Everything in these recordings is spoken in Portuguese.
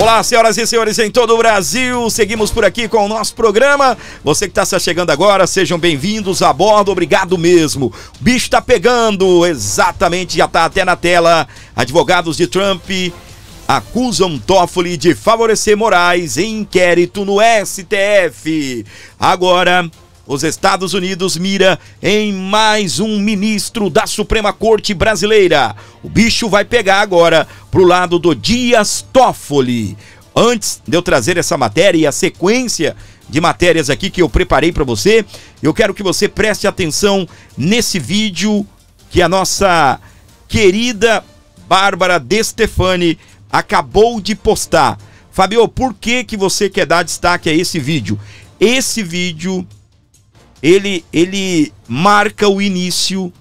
Olá, senhoras e senhores em todo o Brasil, seguimos por aqui com o nosso programa. Você que está chegando agora, sejam bem-vindos a bordo, obrigado mesmo. O bicho tá pegando, exatamente, já tá até na tela. Advogados de Trump acusam Toffoli de favorecer Moraes em inquérito no STF. Agora, os Estados Unidos mira em mais um ministro da Suprema Corte brasileira. O bicho vai pegar agora pro lado do Dias Toffoli. Antes de eu trazer essa matéria e a sequência de matérias aqui que eu preparei para você, eu quero que você preste atenção nesse vídeo que a nossa querida Bárbara De Stefani acabou de postar. Fabio, por que você quer dar destaque a esse vídeo? Esse vídeo ele marca o início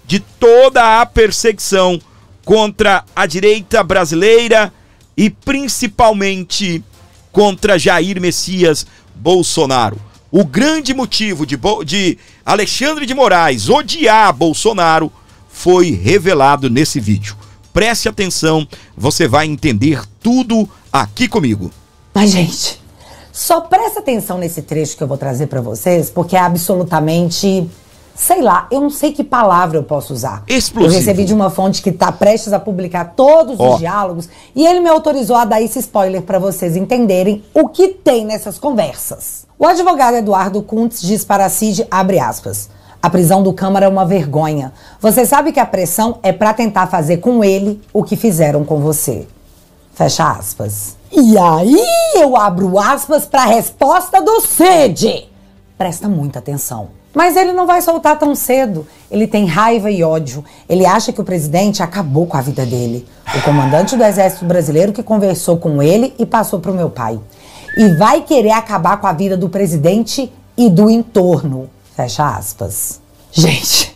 de toda a perseguição contra a direita brasileira e principalmente contra Jair Messias Bolsonaro. O grande motivo de Alexandre de Moraes odiar Bolsonaro foi revelado nesse vídeo. Preste atenção, você vai entender tudo aqui comigo. Mas, gente, só presta atenção nesse trecho que eu vou trazer pra vocês, porque é absolutamente, sei lá, eu não sei que palavra eu posso usar. Explosivo. Eu recebi de uma fonte que tá prestes a publicar todos os diálogos e ele me autorizou a dar esse spoiler pra vocês entenderem o que tem nessas conversas. O advogado Eduardo Kuntz diz para Cid, abre aspas, a prisão do Câmara é uma vergonha. Você sabe que a pressão é pra tentar fazer com ele o que fizeram com você. Fecha aspas. E aí eu abro aspas para a resposta do Cid. Presta muita atenção. Mas ele não vai soltar tão cedo. Ele tem raiva e ódio. Ele acha que o presidente acabou com a vida dele. O comandante do Exército Brasileiro que conversou com ele e passou para o meu pai. E vai querer acabar com a vida do presidente e do entorno. Fecha aspas. Gente,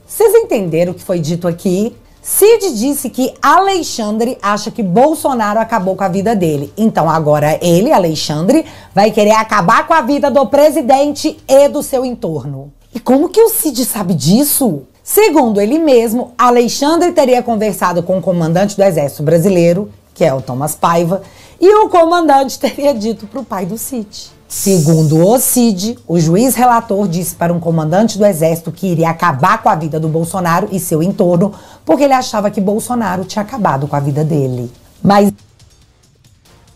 vocês entenderam o que foi dito aqui? Cid disse que Alexandre acha que Bolsonaro acabou com a vida dele. Então agora ele, Alexandre, vai querer acabar com a vida do presidente e do seu entorno. E como que o Cid sabe disso? Segundo ele mesmo, Alexandre teria conversado com o comandante do Exército Brasileiro, que é o Thomas Paiva, e o comandante teria dito pro pai do Cid. Segundo o Cid, o juiz relator disse para um comandante do Exército que iria acabar com a vida do Bolsonaro e seu entorno, porque ele achava que Bolsonaro tinha acabado com a vida dele. Mas...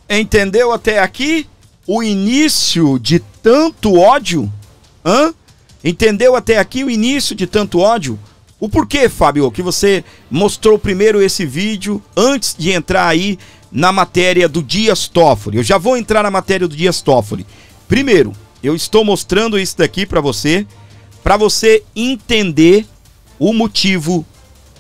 entendeu até aqui o início de tanto ódio? Entendeu até aqui o início de tanto ódio? O porquê, Fábio, que você mostrou primeiro esse vídeo antes de entrar aí na matéria do Dias Toffoli? Eu já vou entrar na matéria do Dias Toffoli. Primeiro, eu estou mostrando isso daqui para você entender o motivo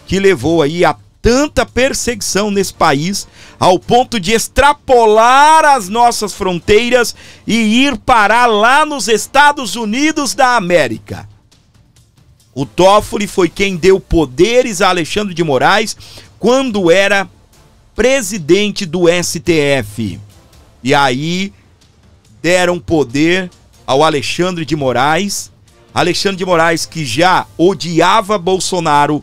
que levou aí a tanta perseguição nesse país, ao ponto de extrapolar as nossas fronteiras e ir parar lá nos Estados Unidos da América. O Toffoli foi quem deu poderes a Alexandre de Moraes quando era presidente do STF. E aí deram poder ao Alexandre de Moraes. Alexandre de Moraes, que já odiava Bolsonaro,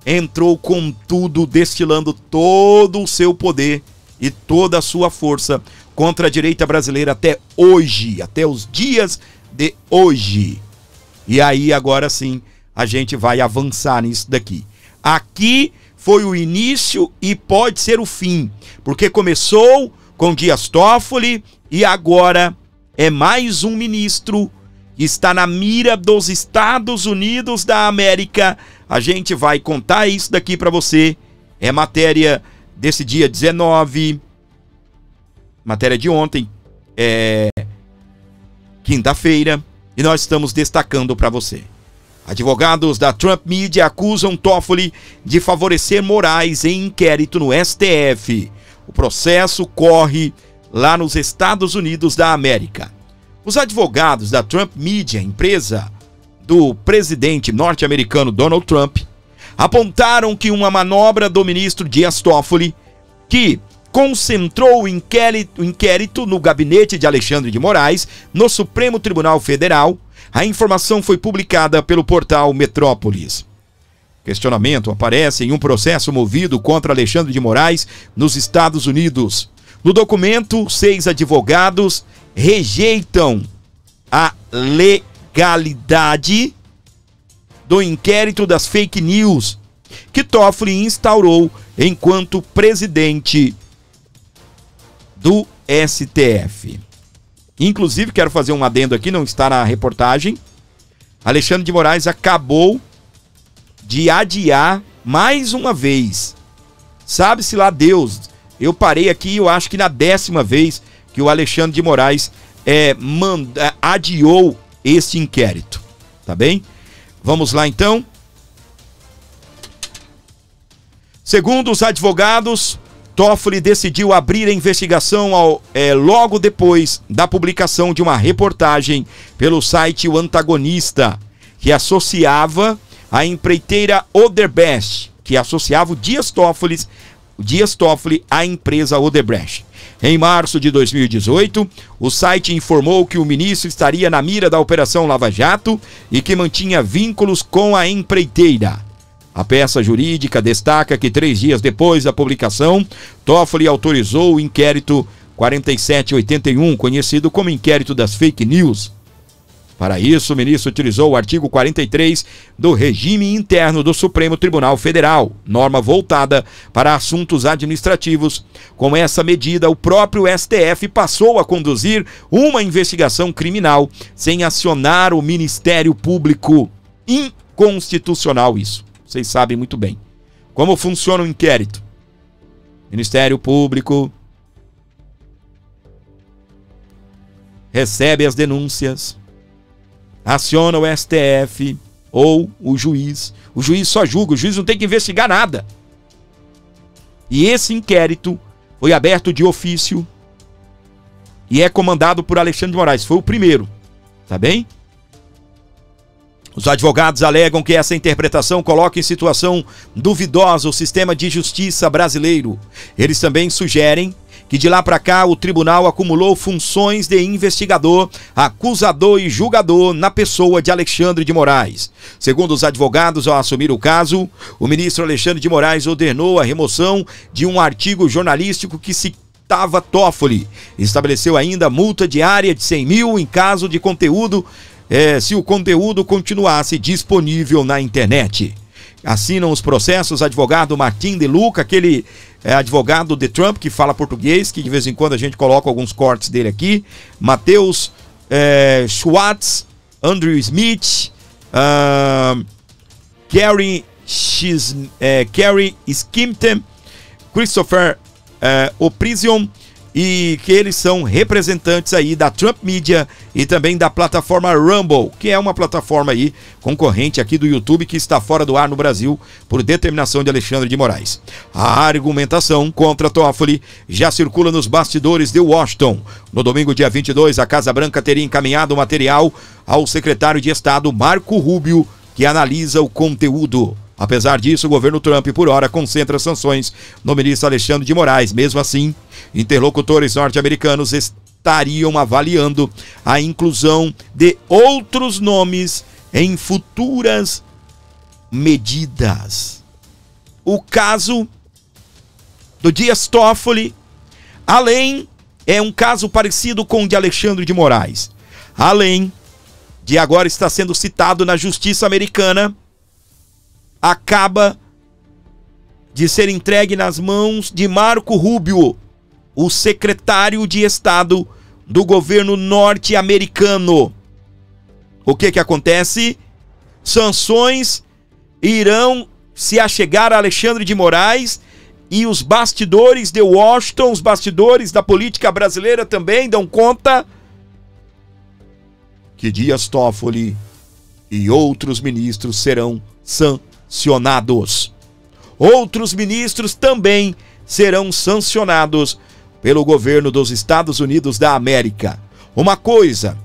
entrou com tudo, destilando todo o seu poder e toda a sua força contra a direita brasileira até hoje, até os dias de hoje. E aí agora sim a gente vai avançar nisso daqui. Aqui foi o início e pode ser o fim, porque começou com Dias Toffoli e agora é mais um ministro que está na mira dos Estados Unidos da América. A gente vai contar isso daqui para você. É matéria desse dia 19, matéria de ontem, quinta-feira, e nós estamos destacando para você. Advogados da Trump Media acusam Toffoli de favorecer Moraes em inquérito no STF. O processo corre lá nos Estados Unidos da América. Os advogados da Trump Media, empresa do presidente norte-americano Donald Trump, apontaram que uma manobra do ministro Dias Toffoli, que concentrou o inquérito no gabinete de Alexandre de Moraes, no Supremo Tribunal Federal. A informação foi publicada pelo portal Metrópolis. Questionamento aparece em um processo movido contra Alexandre de Moraes nos Estados Unidos. No documento, 6 advogados rejeitam a legalidade do inquérito das fake news que Toffoli instaurou enquanto presidente do STF. Inclusive, quero fazer um adendo aqui, não está na reportagem. Alexandre de Moraes acabou de adiar mais uma vez. Sabe-se lá Deus. Eu parei aqui, eu acho que na 10ª vez que o Alexandre de Moraes adiou este inquérito. Tá bem? Vamos lá então. Segundo os advogados, Toffoli decidiu abrir a investigação logo depois da publicação de uma reportagem pelo site O Antagonista, que associava a empreiteira Odebrecht, que associava o Dias Toffoli à empresa Odebrecht. Em março de 2018, o site informou que o ministro estaria na mira da Operação Lava Jato e que mantinha vínculos com a empreiteira. A peça jurídica destaca que 3 dias depois da publicação, Toffoli autorizou o inquérito 4781, conhecido como inquérito das fake news. Para isso, o ministro utilizou o artigo 43 do Regime Interno do Supremo Tribunal Federal, norma voltada para assuntos administrativos. Com essa medida, o próprio STF passou a conduzir uma investigação criminal sem acionar o Ministério Público. Inconstitucional isso. Vocês sabem muito bem. Como funciona o inquérito? Ministério Público recebe as denúncias, aciona o STF ou o juiz. O juiz só julga, o juiz não tem que investigar nada. E esse inquérito foi aberto de ofício e é comandado por Alexandre de Moraes. Foi o primeiro, tá bem? Os advogados alegam que essa interpretação coloca em situação duvidosa o sistema de justiça brasileiro. Eles também sugerem que de lá para cá o tribunal acumulou funções de investigador, acusador e julgador na pessoa de Alexandre de Moraes. Segundo os advogados, ao assumir o caso, o ministro Alexandre de Moraes ordenou a remoção de um artigo jornalístico que citava Toffoli. Estabeleceu ainda multa diária de 100 mil em caso de conteúdo, se o conteúdo continuasse disponível na internet. Assinam os processos advogado Martim de Luca, aquele advogado de Trump que fala português, que de vez em quando a gente coloca alguns cortes dele aqui, Matheus Schwartz, Andrew Smith, Kerry Skimpton, Christopher Oprision, e que eles são representantes aí da Trump Media e também da plataforma Rumble, que é uma plataforma aí concorrente aqui do YouTube que está fora do ar no Brasil por determinação de Alexandre de Moraes. A argumentação contra Toffoli já circula nos bastidores de Washington. No domingo, dia 22, a Casa Branca teria encaminhado o material ao secretário de Estado Marco Rubio, que analisa o conteúdo. Apesar disso, o governo Trump, por hora, concentra sanções no ministro Alexandre de Moraes. Mesmo assim, interlocutores norte-americanos estariam avaliando a inclusão de outros nomes em futuras medidas. O caso do Dias Toffoli, é um caso parecido com o de Alexandre de Moraes. Além de agora estar sendo citado na justiça americana, acaba de ser entregue nas mãos de Marco Rubio, o secretário de Estado do governo norte-americano. O que acontece? Sanções irão se achegar a Alexandre de Moraes e os bastidores de Washington, os bastidores da política brasileira também dão conta que Dias Toffoli e outros ministros serão sancionados. Outros ministros também serão sancionados pelo governo dos Estados Unidos da América. Uma coisa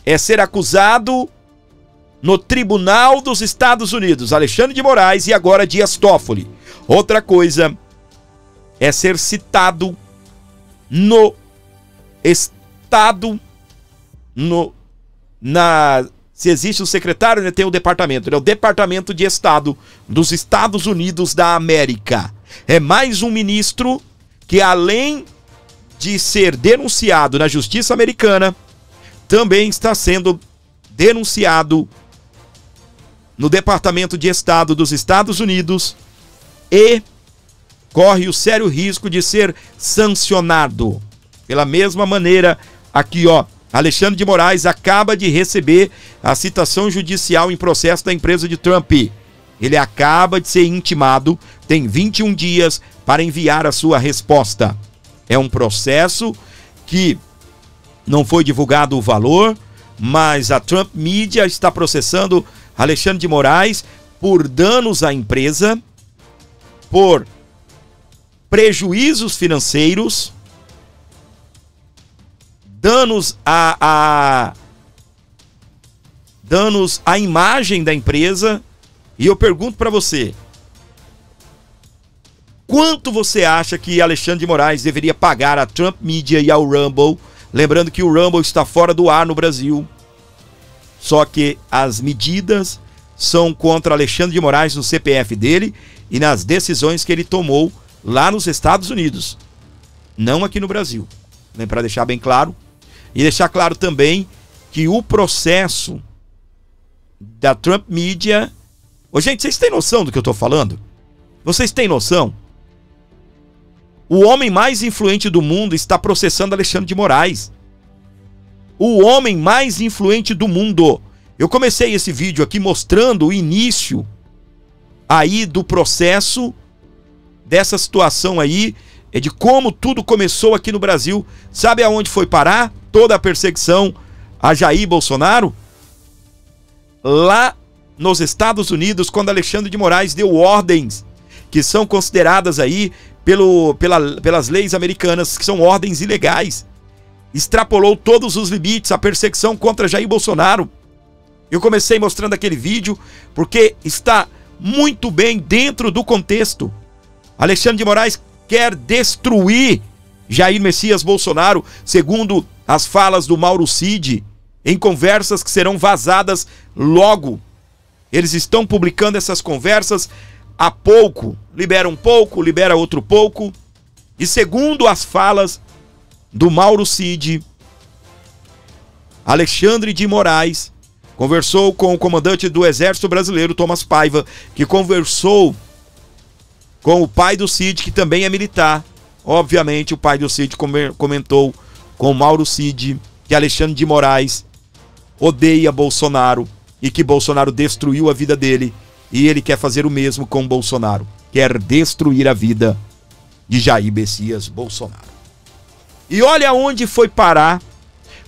é ser acusado no Tribunal dos Estados Unidos, Alexandre de Moraes e agora Dias Toffoli. Outra coisa é ser citado no Estado, se existe o secretário, tem o departamento, é o Departamento de Estado dos Estados Unidos da América. É mais um ministro que, além de ser denunciado na justiça americana, também está sendo denunciado no Departamento de Estado dos Estados Unidos e corre o sério risco de ser sancionado. Pela mesma maneira, aqui ó, Alexandre de Moraes acaba de receber a citação judicial em processo da empresa de Trump. Ele acaba de ser intimado, tem 21 dias para enviar a sua resposta. É um processo que não foi divulgado o valor, mas a Trump Media está processando Alexandre de Moraes por danos à empresa, por prejuízos financeiros, danos à imagem da empresa. E eu pergunto para você, quanto você acha que Alexandre de Moraes deveria pagar a Trump Media e ao Rumble? Lembrando que o Rumble está fora do ar no Brasil. Só que as medidas são contra Alexandre de Moraes no CPF dele e nas decisões que ele tomou lá nos Estados Unidos. Não aqui no Brasil. Para deixar bem claro. E deixar claro também que o processo da Trump Media... Ô, gente, vocês têm noção do que eu estou falando? Vocês têm noção? O homem mais influente do mundo está processando Alexandre de Moraes. O homem mais influente do mundo. Eu comecei esse vídeo aqui mostrando o início aí do processo, dessa situação aí, de como tudo começou aqui no Brasil. Sabe aonde foi parar toda a perseguição a Jair Bolsonaro? Lá nos Estados Unidos, quando Alexandre de Moraes deu ordens que são consideradas aí pelas leis americanas, que são ordens ilegais. Extrapolou todos os limites, a perseguição contra Jair Bolsonaro. Eu comecei mostrando aquele vídeo porque está muito bem dentro do contexto. Alexandre de Moraes quer destruir Jair Messias Bolsonaro, segundo as falas do Mauro Cid, em conversas que serão vazadas logo. Eles estão publicando essas conversas há pouco. Libera um pouco, libera outro pouco. E segundo as falas do Mauro Cid, Alexandre de Moraes conversou com o comandante do Exército Brasileiro, Thomas Paiva, que conversou com o pai do Cid, que também é militar. Obviamente, o pai do Cid comentou com o Mauro Cid que Alexandre de Moraes odeia Bolsonaro e que Bolsonaro destruiu a vida dele. E ele quer fazer o mesmo com Bolsonaro. Quer destruir a vida de Jair Messias Bolsonaro. E olha onde foi parar.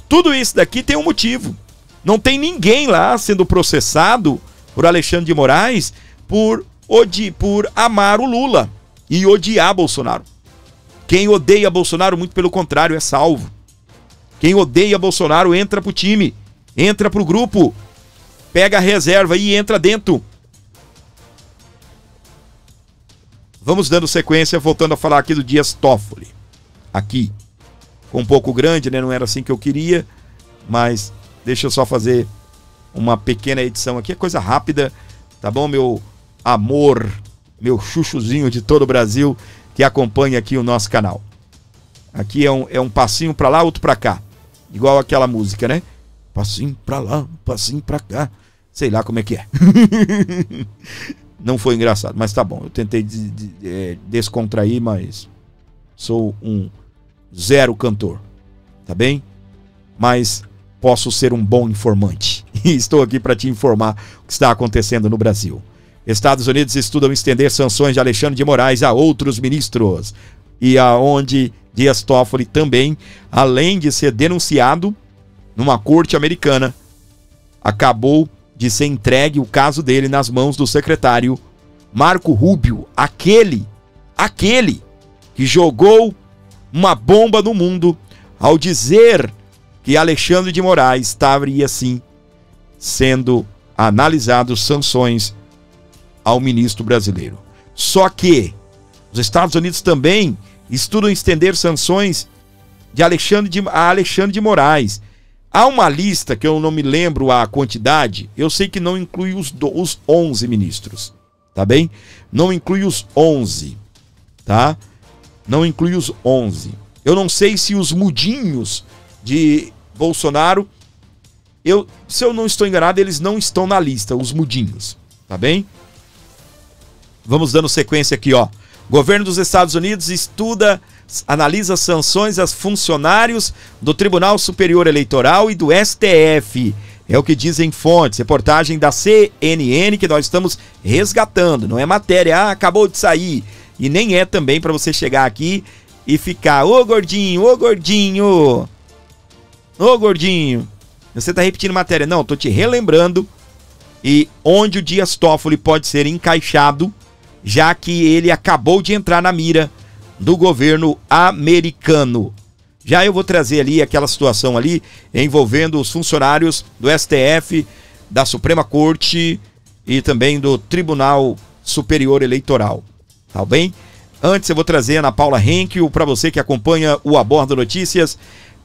Tudo isso daqui tem um motivo. Não tem ninguém lá sendo processado por Alexandre de Moraes por amar o Lula e odiar Bolsonaro. Quem odeia Bolsonaro, muito pelo contrário, é salvo. Quem odeia Bolsonaro entra pro time, entra pro grupo, pega a reserva e entra dentro. Vamos dando sequência, voltando a falar aqui do Dias Toffoli. Aqui, um pouco grande, né? Não era assim que eu queria, mas deixa eu só fazer uma pequena edição aqui, é coisa rápida, tá bom, meu amor, meu chuchuzinho de todo o Brasil que acompanha aqui o nosso canal. Aqui é um passinho pra lá, outro pra cá, igual aquela música, né? Passinho pra lá, passinho pra cá, sei lá como é que é. Não foi engraçado, mas tá bom, eu tentei descontrair, mas sou um zero cantor, tá bem? Mas posso ser um bom informante. E estou aqui para te informar o que está acontecendo no Brasil. Estados Unidos estudam estender sanções de Alexandre de Moraes a outros ministros. E aonde Dias Toffoli também, além de ser denunciado numa corte americana, acabou de ser entregue o caso dele nas mãos do secretário Marco Rubio, aquele que jogou uma bomba no mundo ao dizer que Alexandre de Moraes estaria sim sendo analisado sanções ao ministro brasileiro. Só que os Estados Unidos também estudam estender sanções a Alexandre de Moraes. Há uma lista que eu não me lembro a quantidade, eu sei que não inclui os 11 ministros, tá bem? Não inclui os 11, tá? Não inclui os 11. Eu não sei se os mudinhos de Bolsonaro, se eu não estou enganado, eles não estão na lista, os mudinhos, tá bem? Vamos dando sequência aqui, ó. Governo dos Estados Unidos analisa sanções a funcionários do Tribunal Superior Eleitoral e do STF. É o que dizem fontes. Reportagem da CNN que nós estamos resgatando. Não é matéria, acabou de sair. E nem é também para você chegar aqui e ficar, ô gordinho, ô gordinho, ô gordinho. Você tá repetindo matéria. Não, tô te relembrando e onde o Dias Toffoli pode ser encaixado, já que ele acabou de entrar na mira do governo americano. Já eu vou trazer ali aquela situação ali envolvendo os funcionários do STF, da Suprema Corte e também do Tribunal Superior Eleitoral. Tá bem? Antes eu vou trazer a Ana Paula Henkel para você que acompanha o Aborda Notícias.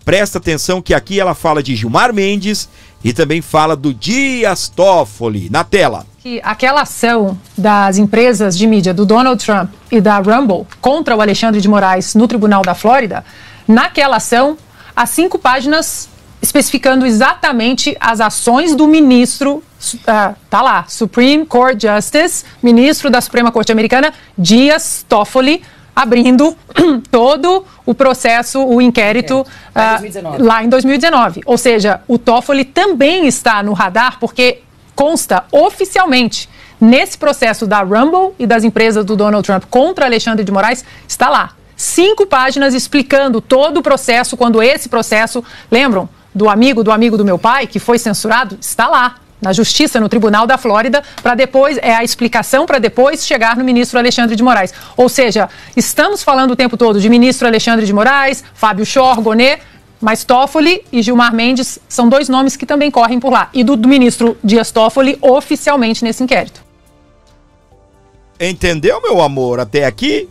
Presta atenção que aqui ela fala de Gilmar Mendes e também fala do Dias Toffoli. Na tela. Que aquela ação das empresas de mídia do Donald Trump e da Rumble contra o Alexandre de Moraes no Tribunal da Flórida, naquela ação, há 5 páginas especificando exatamente as ações do ministro, tá lá, Supreme Court Justice, ministro da Suprema Corte Americana, Dias Toffoli, abrindo todo o processo, o inquérito lá em 2019. Ou seja, o Toffoli também está no radar porque consta oficialmente nesse processo da Rumble e das empresas do Donald Trump contra Alexandre de Moraes, está lá. 5 páginas explicando todo o processo, quando esse processo, lembram, do amigo do meu pai, que foi censurado, está lá. Na Justiça, no Tribunal da Flórida, para depois, a explicação para depois chegar no ministro Alexandre de Moraes. Ou seja, estamos falando o tempo todo de ministro Alexandre de Moraes, Fábio Chor, Gonê, mas Toffoli e Gilmar Mendes são 2 nomes que também correm por lá. E do ministro Dias Toffoli oficialmente nesse inquérito. Entendeu, meu amor? Até aqui,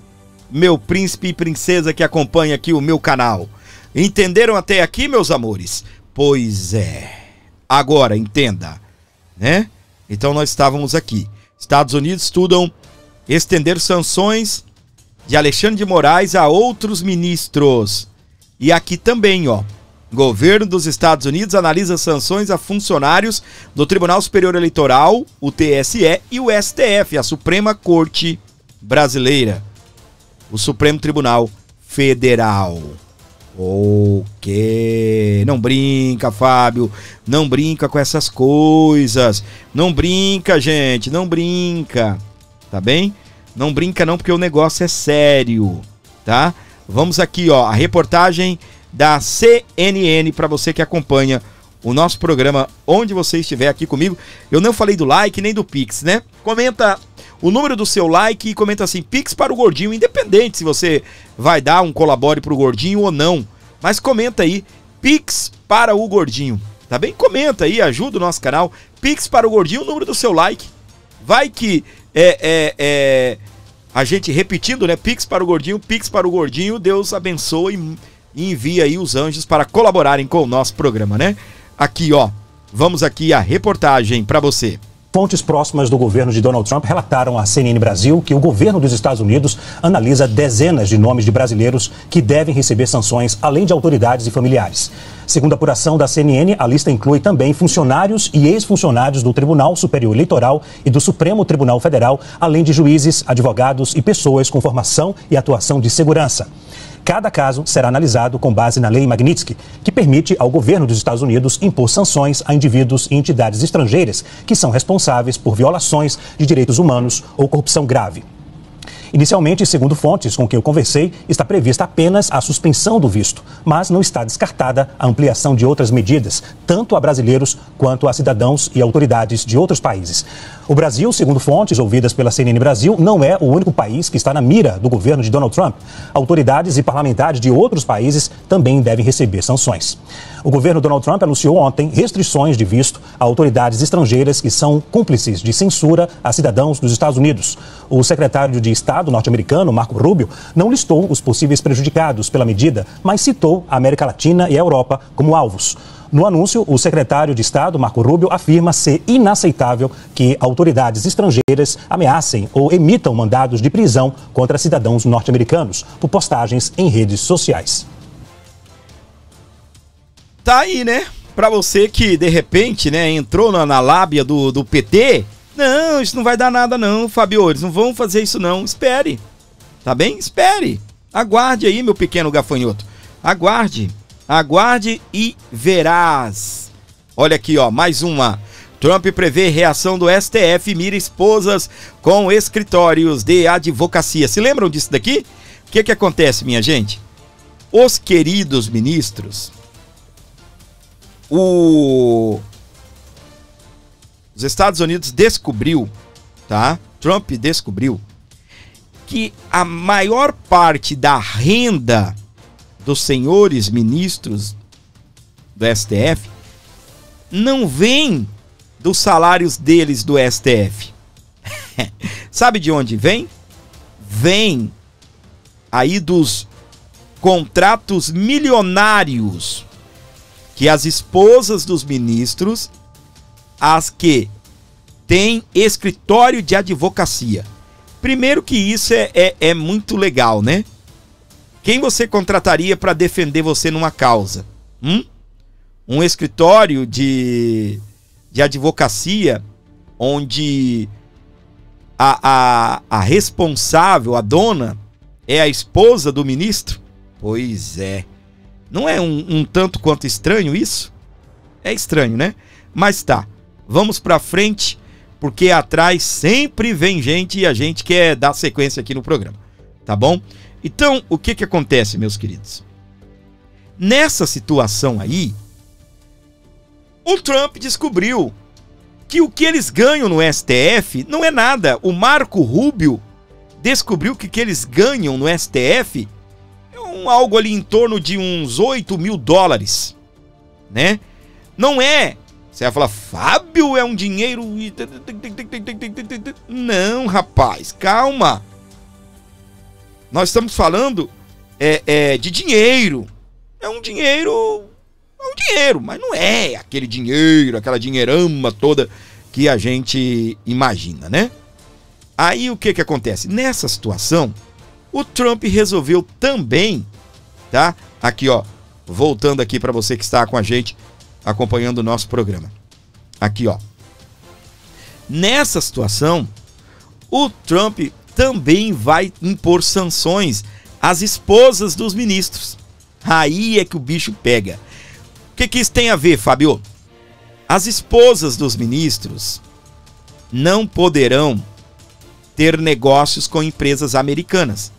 meu príncipe e princesa que acompanha aqui o meu canal. Entenderam até aqui, meus amores? Pois é. Agora, entenda. Né? Então nós estávamos aqui. Estados Unidos estudam estender sanções de Alexandre de Moraes a outros ministros. E aqui também, ó. Governo dos Estados Unidos analisa sanções a funcionários do Tribunal Superior Eleitoral, o TSE, e o STF, a Suprema Corte Brasileira. O Supremo Tribunal Federal. Ok, não brinca, Fábio, não brinca com essas coisas, não brinca, gente, não brinca, tá bem? Não brinca não, porque o negócio é sério, tá? Vamos aqui, ó, a reportagem da CNN para você que acompanha o nosso programa, onde você estiver aqui comigo. Eu não falei do like nem do Pix, né? Comenta o número do seu like e comenta assim, Pix para o Gordinho, independente se você vai dar um colabore para o Gordinho ou não. Mas comenta aí, Pix para o Gordinho, tá bem? Comenta aí, ajuda o nosso canal. Pix para o Gordinho, o número do seu like. Vai que a gente repetindo, né? Pix para o Gordinho, Deus abençoe e envia aí os anjos para colaborarem com o nosso programa, né? Aqui, ó, vamos aqui a reportagem para você. Fontes próximas do governo de Donald Trump relataram à CNN Brasil que o governo dos Estados Unidos analisa dezenas de nomes de brasileiros que devem receber sanções, além de autoridades e familiares. Segundo a apuração da CNN, a lista inclui também funcionários e ex-funcionários do Tribunal Superior Eleitoral e do Supremo Tribunal Federal, além de juízes, advogados e pessoas com formação e atuação de segurança. Cada caso será analisado com base na Lei Magnitsky, que permite ao governo dos Estados Unidos impor sanções a indivíduos e entidades estrangeiras que são responsáveis por violações de direitos humanos ou corrupção grave. Inicialmente, segundo fontes com quem eu conversei, está prevista apenas a suspensão do visto, mas não está descartada a ampliação de outras medidas, tanto a brasileiros quanto a cidadãos e autoridades de outros países. O Brasil, segundo fontes ouvidas pela CNN Brasil, não é o único país que está na mira do governo de Donald Trump. Autoridades e parlamentares de outros países também devem receber sanções. O governo Donald Trump anunciou ontem restrições de visto a autoridades estrangeiras que são cúmplices de censura a cidadãos dos Estados Unidos. O secretário de Estado norte-americano, Marco Rubio, não listou os possíveis prejudicados pela medida, mas citou a América Latina e a Europa como alvos. No anúncio, o secretário de Estado, Marco Rubio, afirma ser inaceitável que autoridades estrangeiras ameacem ou emitam mandados de prisão contra cidadãos norte-americanos por postagens em redes sociais. tá aí, né? Pra você que, de repente, né, entrou na lábia do PT, não, isso não vai dar nada não, Fabio, eles não vão fazer isso não, espere, tá bem? Espere, aguarde aí, meu pequeno gafanhoto, aguarde e verás. Olha aqui, ó, mais uma. Trump prevê reação do STF e mira esposas com escritórios de advocacia. Se lembram disso daqui? O que acontece, minha gente? Os queridos ministros, os Estados Unidos descobriu, tá? Trump descobriu que a maior parte da renda dos senhores ministros do STF não vem dos salários deles do STF. Sabe de onde vem? Vem aí dos contratos milionários que as esposas dos ministros, as que têm escritório de advocacia. Primeiro que isso é muito legal, né? Quem você contrataria para defender você numa causa? Um escritório de advocacia onde a responsável, a dona, é a esposa do ministro? Pois é. Não é um tanto quanto estranho isso? É estranho, né? Mas tá, vamos pra frente, porque atrás sempre vem gente e a gente quer dar sequência aqui no programa, tá bom? Então, o que acontece, meus queridos? Nessa situação aí, o Trump descobriu que o que eles ganham no STF não é nada. O Marco Rubio descobriu que o que eles ganham no STF algo ali em torno de uns 8 mil dólares, né? Não é. Você vai falar, Fábio, é um dinheiro... Não, rapaz, calma. Nós estamos falando de dinheiro. É um dinheiro, mas não é aquele dinheiro, aquela dinheirama toda que a gente imagina, né? Aí o que acontece? Nessa situação, o Trump resolveu também, tá? Aqui, ó, voltando aqui para você que está com a gente acompanhando o nosso programa. Aqui, ó. Nessa situação, o Trump também vai impor sanções às esposas dos ministros. Aí é que o bicho pega. O que isso tem a ver, Fábio? As esposas dos ministros não poderão ter negócios com empresas americanas.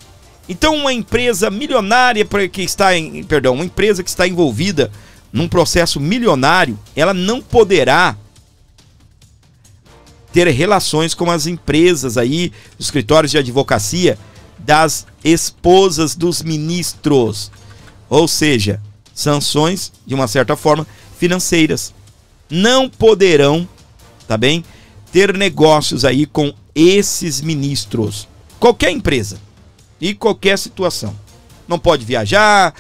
Então, uma empresa milionária uma empresa que está envolvida num processo milionário, ela não poderá ter relações com as empresas aí, os escritórios de advocacia das esposas dos ministros. Ou seja, sanções, de uma certa forma, financeiras. Não poderão, tá bem, ter negócios aí com esses ministros. Qualquer empresa e qualquer situação. Não pode viajar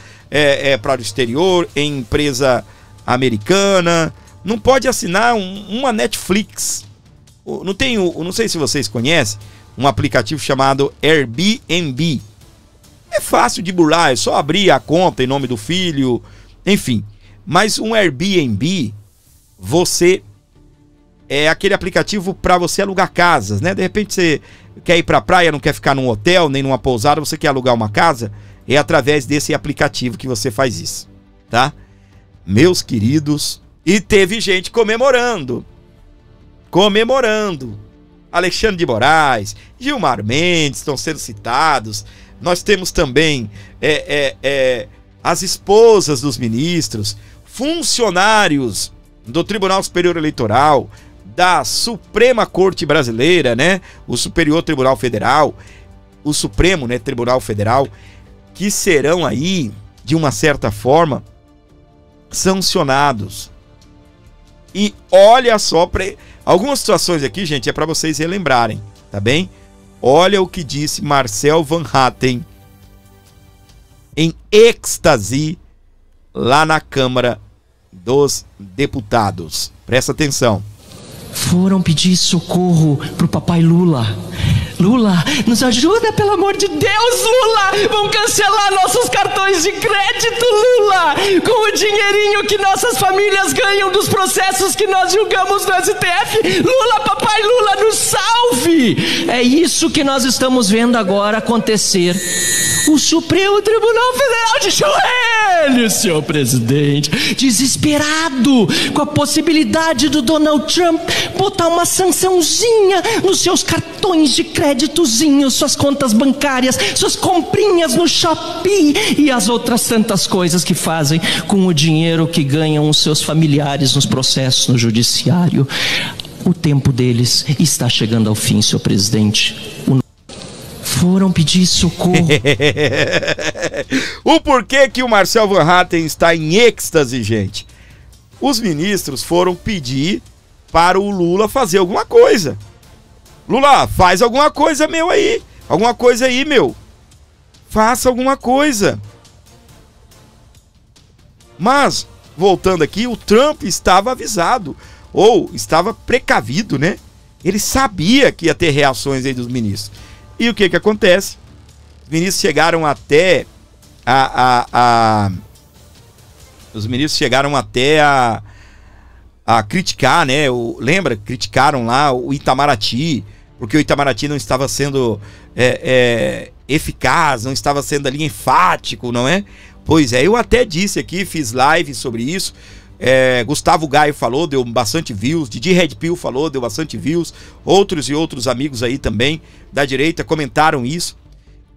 para o exterior em empresa americana. Não pode assinar uma Netflix. Não sei se vocês conhecem um aplicativo chamado Airbnb. É fácil de burlar, é só abrir a conta em nome do filho, enfim. Mas um Airbnb, é aquele aplicativo para você alugar casas, né? De repente você quer ir para a praia, não quer ficar num hotel, nem numa pousada, você quer alugar uma casa, é através desse aplicativo que você faz isso, tá? Meus queridos, e teve gente comemorando. Alexandre de Moraes, Gilmar Mendes estão sendo citados. Nós temos também as esposas dos ministros, funcionários do Tribunal Superior Eleitoral, da Suprema Corte Brasileira, né? O Superior Tribunal Federal, o Supremo, né, Tribunal Federal, que serão aí, de uma certa forma, sancionados. E olha só, algumas situações aqui, gente, é para vocês relembrarem, tá bem? Olha o que disse Marcel Van Hatten em êxtase lá na Câmara dos Deputados. Presta atenção. Foram pedir socorro pro papai Lula. Lula, nos ajuda, pelo amor de Deus, Lula! Vão cancelar nossos cartões de crédito, Lula! Com o dinheirinho que nossas famílias ganham dos processos que nós julgamos no STF? Lula, papai Lula, nos salve! É isso que nós estamos vendo agora acontecer. O Supremo Tribunal Federal de joelhos, senhor presidente, desesperado com a possibilidade do Donald Trump botar uma sançãozinha nos seus cartões de créditozinho, suas contas bancárias, suas comprinhas no Shopee e as outras tantas coisas que fazem com o dinheiro que ganham os seus familiares nos processos no judiciário. O tempo deles está chegando ao fim, senhor presidente. Foram pedir socorro. O porquê que o Marcel Van Hatten está em êxtase, gente? Os ministros foram pedir para o Lula fazer alguma coisa. Lula, faz alguma coisa, meu, aí. Alguma coisa aí, meu. Faça alguma coisa. Mas, voltando aqui, o Trump estava avisado, ou estava precavido, né? Ele sabia que ia ter reações aí dos ministros. E o que acontece? Os ministros chegaram até os ministros chegaram até a criticar, né? Lembra? Criticaram lá o Itamaraty, porque o Itamaraty não estava sendo eficaz, não estava sendo ali enfático, não é? Pois é, eu até disse aqui, fiz live sobre isso. Gustavo Gaio falou, deu bastante views. Didi Red Pill falou, deu bastante views. Outros e outros amigos aí também da direita comentaram isso,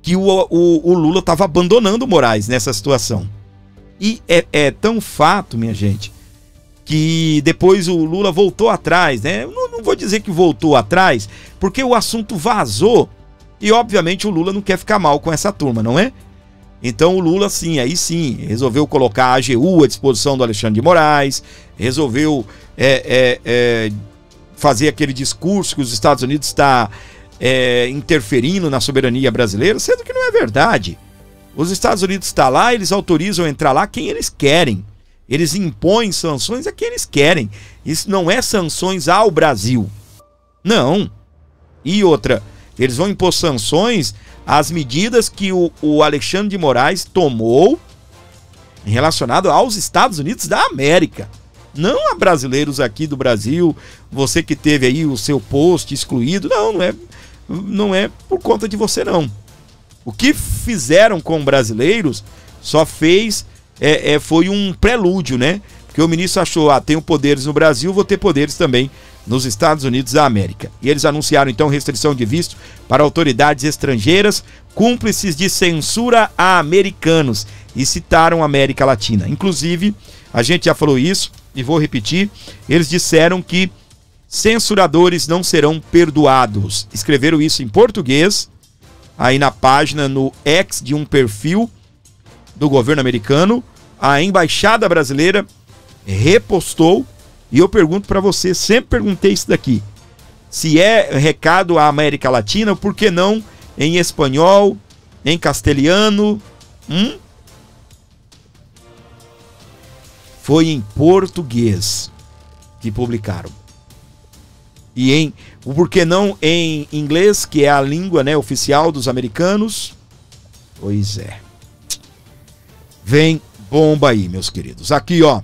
que o Lula estava abandonando o Moraes nessa situação. E é tão fato, minha gente, que depois o Lula voltou atrás, né? Eu não vou dizer que voltou atrás, porque o assunto vazou e obviamente o Lula não quer ficar mal com essa turma, não é? Então o Lula, sim, aí sim, resolveu colocar a AGU à disposição do Alexandre de Moraes, resolveu fazer aquele discurso que os Estados Unidos está interferindo na soberania brasileira, sendo que não é verdade. Os Estados Unidos estão lá, eles autorizam entrar lá quem eles querem. Eles impõem sanções a quem eles querem. Isso não é sanções ao Brasil. Não. E outra, eles vão impor sanções às medidas que o Alexandre de Moraes tomou relacionado aos Estados Unidos da América. Não a brasileiros aqui do Brasil, você que teve aí o seu post excluído. Não é por conta de você, não. O que fizeram com brasileiros só foi um prelúdio, né? Porque o ministro achou, tenho poderes no Brasil, vou ter poderes também nos Estados Unidos da América. E eles anunciaram então restrição de visto para autoridades estrangeiras, cúmplices de censura a americanos, e citaram a América Latina. Inclusive, a gente já falou isso e vou repetir, eles disseram que censuradores não serão perdoados. Escreveram isso em português, aí na página, no X de um perfil do governo americano. A embaixada brasileira repostou. E eu pergunto para você, sempre perguntei isso daqui, se é recado à América Latina, por que não em espanhol, em castelhano? Foi em português que publicaram. E por que não em inglês, que é a língua, né, oficial dos americanos? Pois é. Vem bomba aí, meus queridos. Aqui, ó.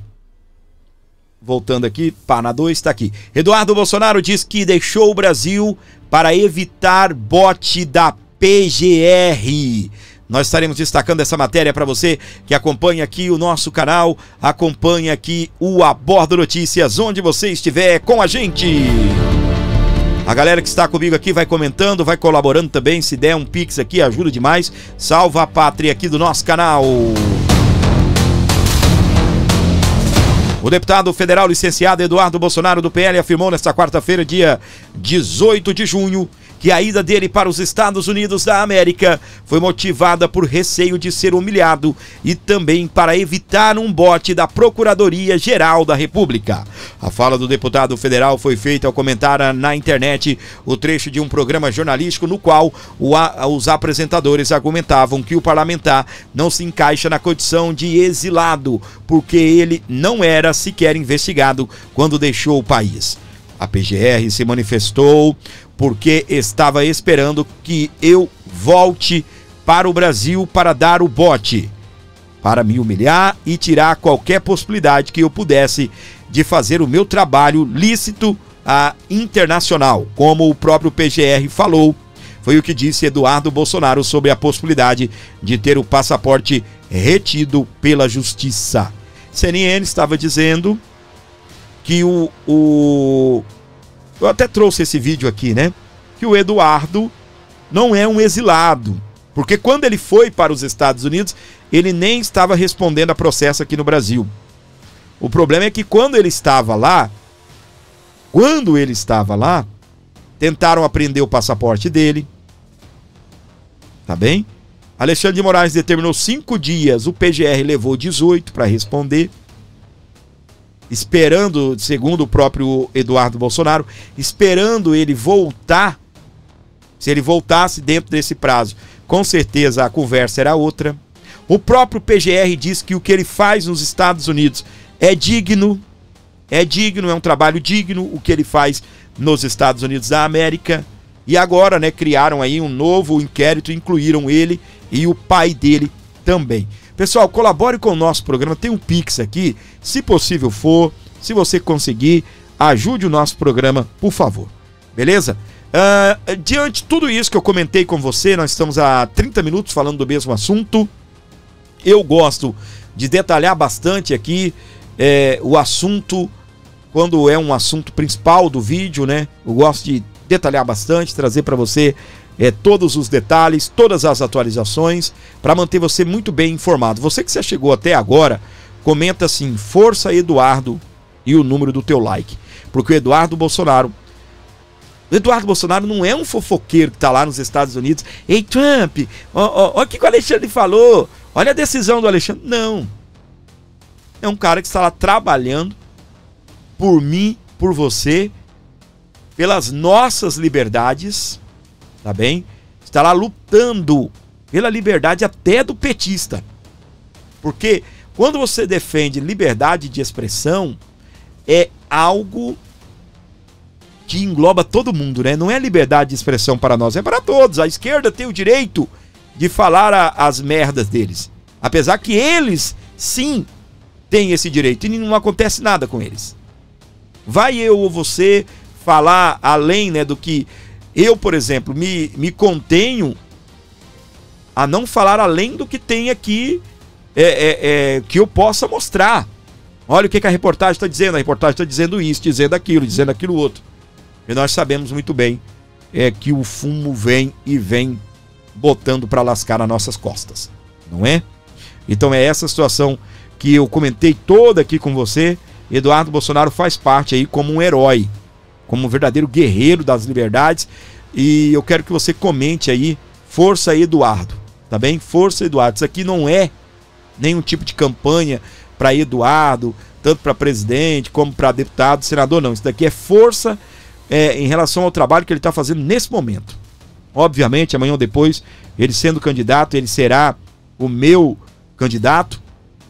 Voltando aqui, Pana 2 está aqui. Eduardo Bolsonaro diz que deixou o Brasil para evitar bote da PGR. Nós estaremos destacando essa matéria para você que acompanha aqui o nosso canal, acompanha aqui o Abordo Notícias, onde você estiver com a gente. A galera que está comigo aqui vai comentando, vai colaborando também. Se der um pix aqui, ajuda demais. Salva a pátria aqui do nosso canal. O deputado federal licenciado Eduardo Bolsonaro do PL afirmou nesta quarta-feira, dia 18 de junho, que a ida dele para os Estados Unidos da América foi motivada por receio de ser humilhado e também para evitar um bote da Procuradoria-Geral da República. A fala do deputado federal foi feita ao comentar na internet o trecho de um programa jornalístico no qual os apresentadores argumentavam que o parlamentar não se encaixa na condição de exilado, porque ele não era sequer investigado quando deixou o país. A PGR se manifestou porque estava esperando que eu volte para o Brasil para dar o bote. para me humilhar e tirar qualquer possibilidade que eu pudesse de fazer o meu trabalho lícito internacional, como o próprio PGR falou. Foi o que disse Eduardo Bolsonaro sobre a possibilidade de ter o passaporte retido pela justiça. CNN estava dizendo que eu até trouxe esse vídeo aqui, né? Que o Eduardo não é um exilado, porque quando ele foi para os Estados Unidos, ele nem estava respondendo a processo aqui no Brasil. O problema é que quando ele estava lá, tentaram apreender o passaporte dele, tá bem? Alexandre de Moraes determinou 5 dias, o PGR levou 18 para responder, esperando, segundo o próprio Eduardo Bolsonaro, esperando ele voltar. Se ele voltasse dentro desse prazo, com certeza a conversa era outra. O próprio PGR diz que o que ele faz nos Estados Unidos é digno, é um trabalho digno o que ele faz nos Estados Unidos da América. E agora, né, criaram aí um novo inquérito, incluíram ele e o pai dele também. Pessoal, colabore com o nosso programa, tem um Pix aqui, se possível for, se você conseguir, ajude o nosso programa, por favor. Beleza? Diante de tudo isso que eu comentei com você, nós estamos há 30 minutos falando do mesmo assunto. Eu gosto de detalhar bastante aqui o assunto, quando é um assunto principal do vídeo, né? Eu gosto de detalhar bastante, trazer para você todos os detalhes, todas as atualizações, para manter você muito bem informado. Você que já chegou até agora, comenta assim, Força Eduardo, e o número do teu like. Porque o Eduardo Bolsonaro não é um fofoqueiro que está lá nos Estados Unidos. Ei, Trump, olha o que o Alexandre falou, olha a decisão do Alexandre. Não. É um cara que está lá trabalhando por mim, por você, pelas nossas liberdades, tá bem? Está lá lutando pela liberdade até do petista. Porque quando você defende liberdade de expressão, é algo que engloba todo mundo, né? Não é liberdade de expressão para nós, é para todos. A esquerda tem o direito de falar as merdas deles. Apesar que eles, sim, têm esse direito e não acontece nada com eles. Vai eu ou você falar além, né, do que eu, por exemplo, me contenho a não falar além do que tem aqui que eu possa mostrar. Olha o que a reportagem está dizendo. A reportagem está dizendo isso, dizendo aquilo outro. E nós sabemos muito bem que o fumo vem botando para lascar nas nossas costas, não é? Então é essa situação que eu comentei toda aqui com você. Eduardo Bolsonaro faz parte aí como um herói, como um verdadeiro guerreiro das liberdades. E eu quero que você comente aí, Força Eduardo, tá bem? Força Eduardo. Isso aqui não é nenhum tipo de campanha para Eduardo, tanto para presidente como para deputado, senador, não. Isso daqui é força em relação ao trabalho que ele está fazendo nesse momento. Obviamente, amanhã ou depois, ele sendo candidato, ele será o meu candidato,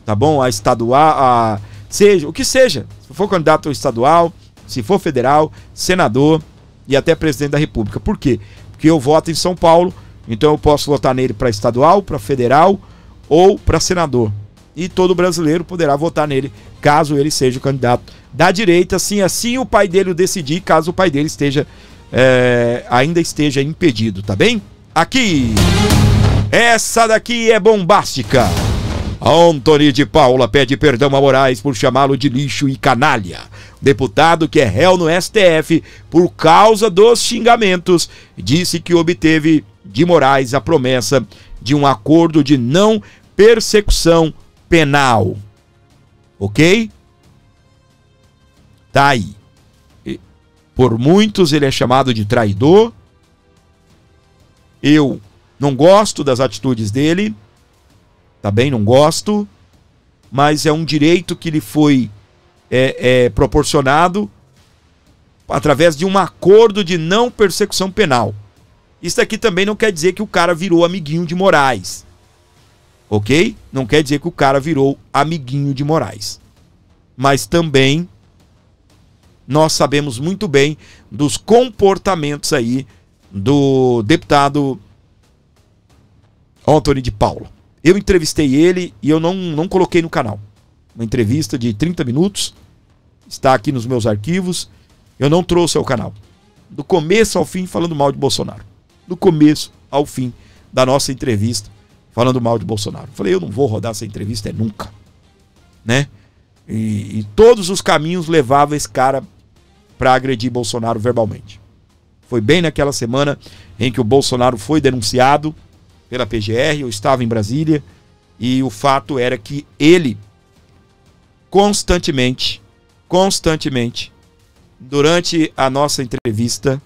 tá bom? A estadual, seja o que seja. Se for candidato ao estadual, se for federal, senador e até presidente da República. Por quê? Porque eu voto em São Paulo, então eu posso votar nele para estadual, para federal ou para senador. E todo brasileiro poderá votar nele, caso ele seja o candidato da direita, assim o pai dele o decidir, caso o pai dele ainda esteja impedido, tá bem? Aqui, essa daqui é bombástica. Antony de Paula pede perdão a Moraes por chamá-lo de lixo e canalha. Deputado que é réu no STF por causa dos xingamentos, disse que obteve de Moraes a promessa de um acordo de não persecução penal. Ok? Tá aí. Por muitos ele é chamado de traidor. Eu não gosto das atitudes dele. Tá bem? Não gosto. Mas é um direito que lhe foi proporcionado através de um acordo de não persecução penal. Isso aqui também não quer dizer que o cara virou amiguinho de Moraes. Ok? Não quer dizer que o cara virou amiguinho de Moraes. Mas também nós sabemos muito bem dos comportamentos aí do deputado Antony de Paula. eu entrevistei ele e eu não coloquei no canal. Uma entrevista de 30 minutos, está aqui nos meus arquivos, eu não trouxe ao canal. Do começo ao fim falando mal de Bolsonaro. Do começo ao fim da nossa entrevista falando mal de Bolsonaro. Falei, eu não vou rodar essa entrevista nunca, né? E todos os caminhos levavam esse cara para agredir Bolsonaro verbalmente. Foi bem naquela semana em que o Bolsonaro foi denunciado pela PGR, eu estava em Brasília, e o fato era que ele constantemente, durante a nossa entrevista,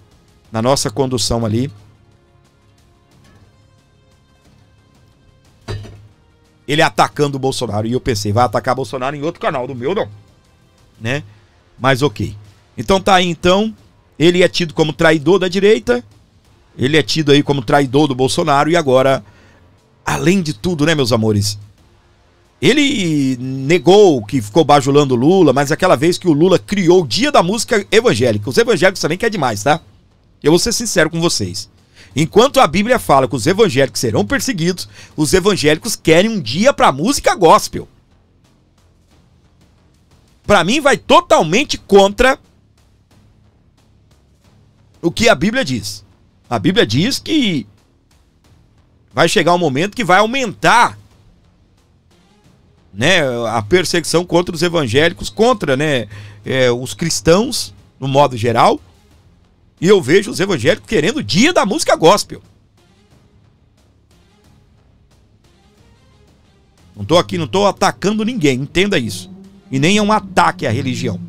na nossa condução ali, ele atacando o Bolsonaro. E eu pensei, vai atacar Bolsonaro em outro canal, do meu não, né? Mas ok. Então tá aí, então, ele é tido como traidor da direita, ele é tido aí como traidor do Bolsonaro, e agora, além de tudo, né, meus amores, ele negou que ficou bajulando o Lula, mas aquela vez que o Lula criou o Dia da Música Evangélica. Os evangélicos também querem demais, tá? Eu vou ser sincero com vocês. Enquanto a Bíblia fala que os evangélicos serão perseguidos, os evangélicos querem um dia pra música gospel. Pra mim vai totalmente contra o que a Bíblia diz. A Bíblia diz que vai chegar um momento que vai aumentar, né, a perseguição contra os evangélicos, contra, né, os cristãos, no modo geral. E eu vejo os evangélicos querendo o dia da música gospel. Não tô atacando ninguém, entenda isso. E nem é um ataque à religião,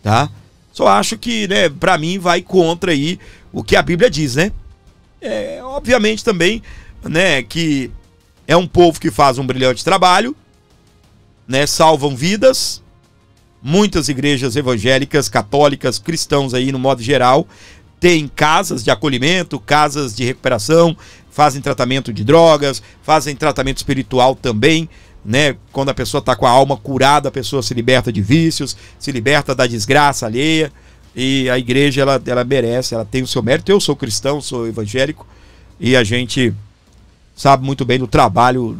tá? Só acho que, né, pra mim vai contra aí o que a Bíblia diz, né? Obviamente também, né, que é um povo que faz um brilhante trabalho, né, salvam vidas. Muitas igrejas evangélicas, católicas, cristãos aí no modo geral, têm casas de acolhimento, casas de recuperação, fazem tratamento de drogas, fazem tratamento espiritual também, né? Quando a pessoa está com a alma curada, a pessoa se liberta de vícios, se liberta da desgraça alheia, e a igreja, ela merece, ela tem o seu mérito. Eu sou cristão, sou evangélico, e a gente sabe muito bem do trabalho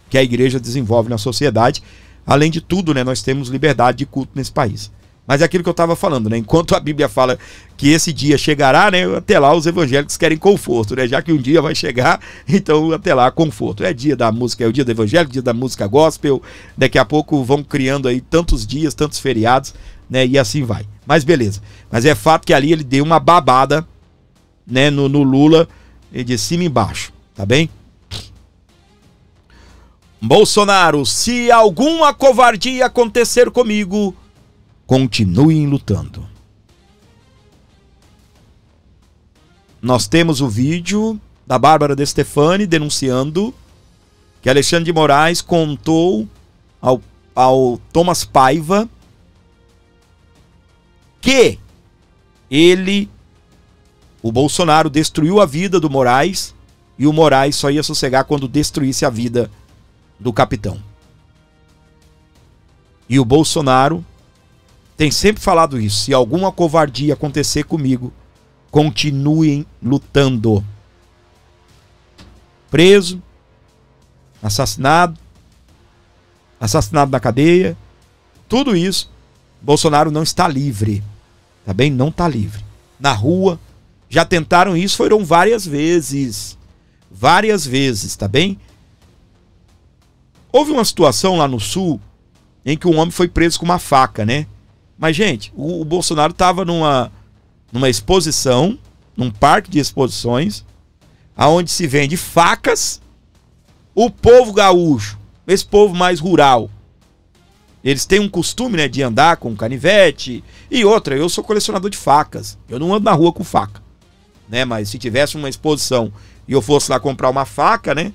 que a igreja desenvolve na sociedade. Além de tudo, né, nós temos liberdade de culto nesse país. Mas é aquilo que eu estava falando, né? Enquanto a Bíblia fala que esse dia chegará, né, até lá os evangélicos querem conforto, né? Já que um dia vai chegar, então até lá conforto. É dia da música, é o dia do evangélico, dia da música gospel. Daqui a pouco vão criando aí tantos dias, tantos feriados, né? E assim vai. Mas beleza. Mas é fato que ali ele deu uma babada, né, no Lula, de cima e embaixo, tá bem? Bolsonaro, se alguma covardia acontecer comigo, continuem lutando. Nós temos o vídeo da Bárbara De Stefani denunciando que Alexandre de Moraes contou ao Thomas Paiva que o Bolsonaro destruiu a vida do Moraes e o Moraes só ia sossegar quando destruísse a vida do capitão. E o Bolsonaro tem sempre falado isso: se alguma covardia acontecer comigo, continuem lutando. Preso, assassinado na cadeia, tudo isso, Bolsonaro não está livre, tá bem? Não está livre. Na rua, já tentaram isso, foram várias vezes, tá bem? Houve uma situação lá no Sul em que um homem foi preso com uma faca, né? Mas, gente, o Bolsonaro estava numa exposição, num parque de exposições, aonde se vende facas. O povo gaúcho, esse povo mais rural, eles têm um costume, né, de andar com canivete. E outra, eu sou colecionador de facas, eu não ando na rua com faca, né? Mas se tivesse uma exposição e eu fosse lá comprar uma faca, né,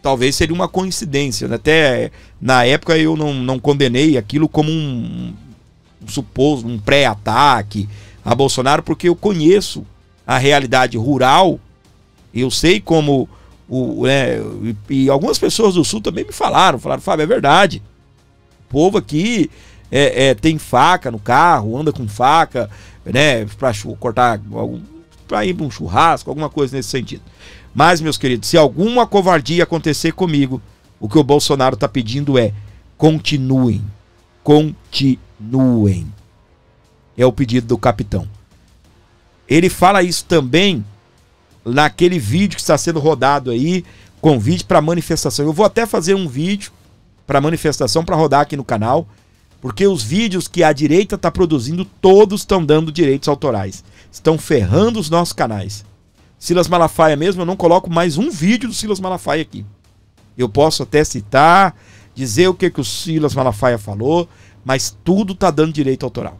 talvez seria uma coincidência, né? Até na época eu não condenei aquilo como um pré-ataque a Bolsonaro, porque eu conheço a realidade rural, eu sei como e algumas pessoas do Sul também me falaram, Fábio, é verdade, o povo aqui tem faca no carro, anda com faca, né, para cortar, para ir para um churrasco, alguma coisa nesse sentido. Mas, meus queridos, se alguma covardia acontecer comigo, o que o Bolsonaro está pedindo é: continuem. Continuem. É o pedido do capitão. Ele fala isso também naquele vídeo que está sendo rodado aí, convite para manifestação. Eu vou até fazer um vídeo para manifestação para rodar aqui no canal, porque os vídeos que a direita está produzindo, todos estão dando direitos autorais. Estão ferrando os nossos canais. Silas Malafaia mesmo, eu não coloco mais um vídeo do Silas Malafaia aqui. Eu posso até citar, dizer o que o Silas Malafaia falou, mas tudo tá dando direito autoral.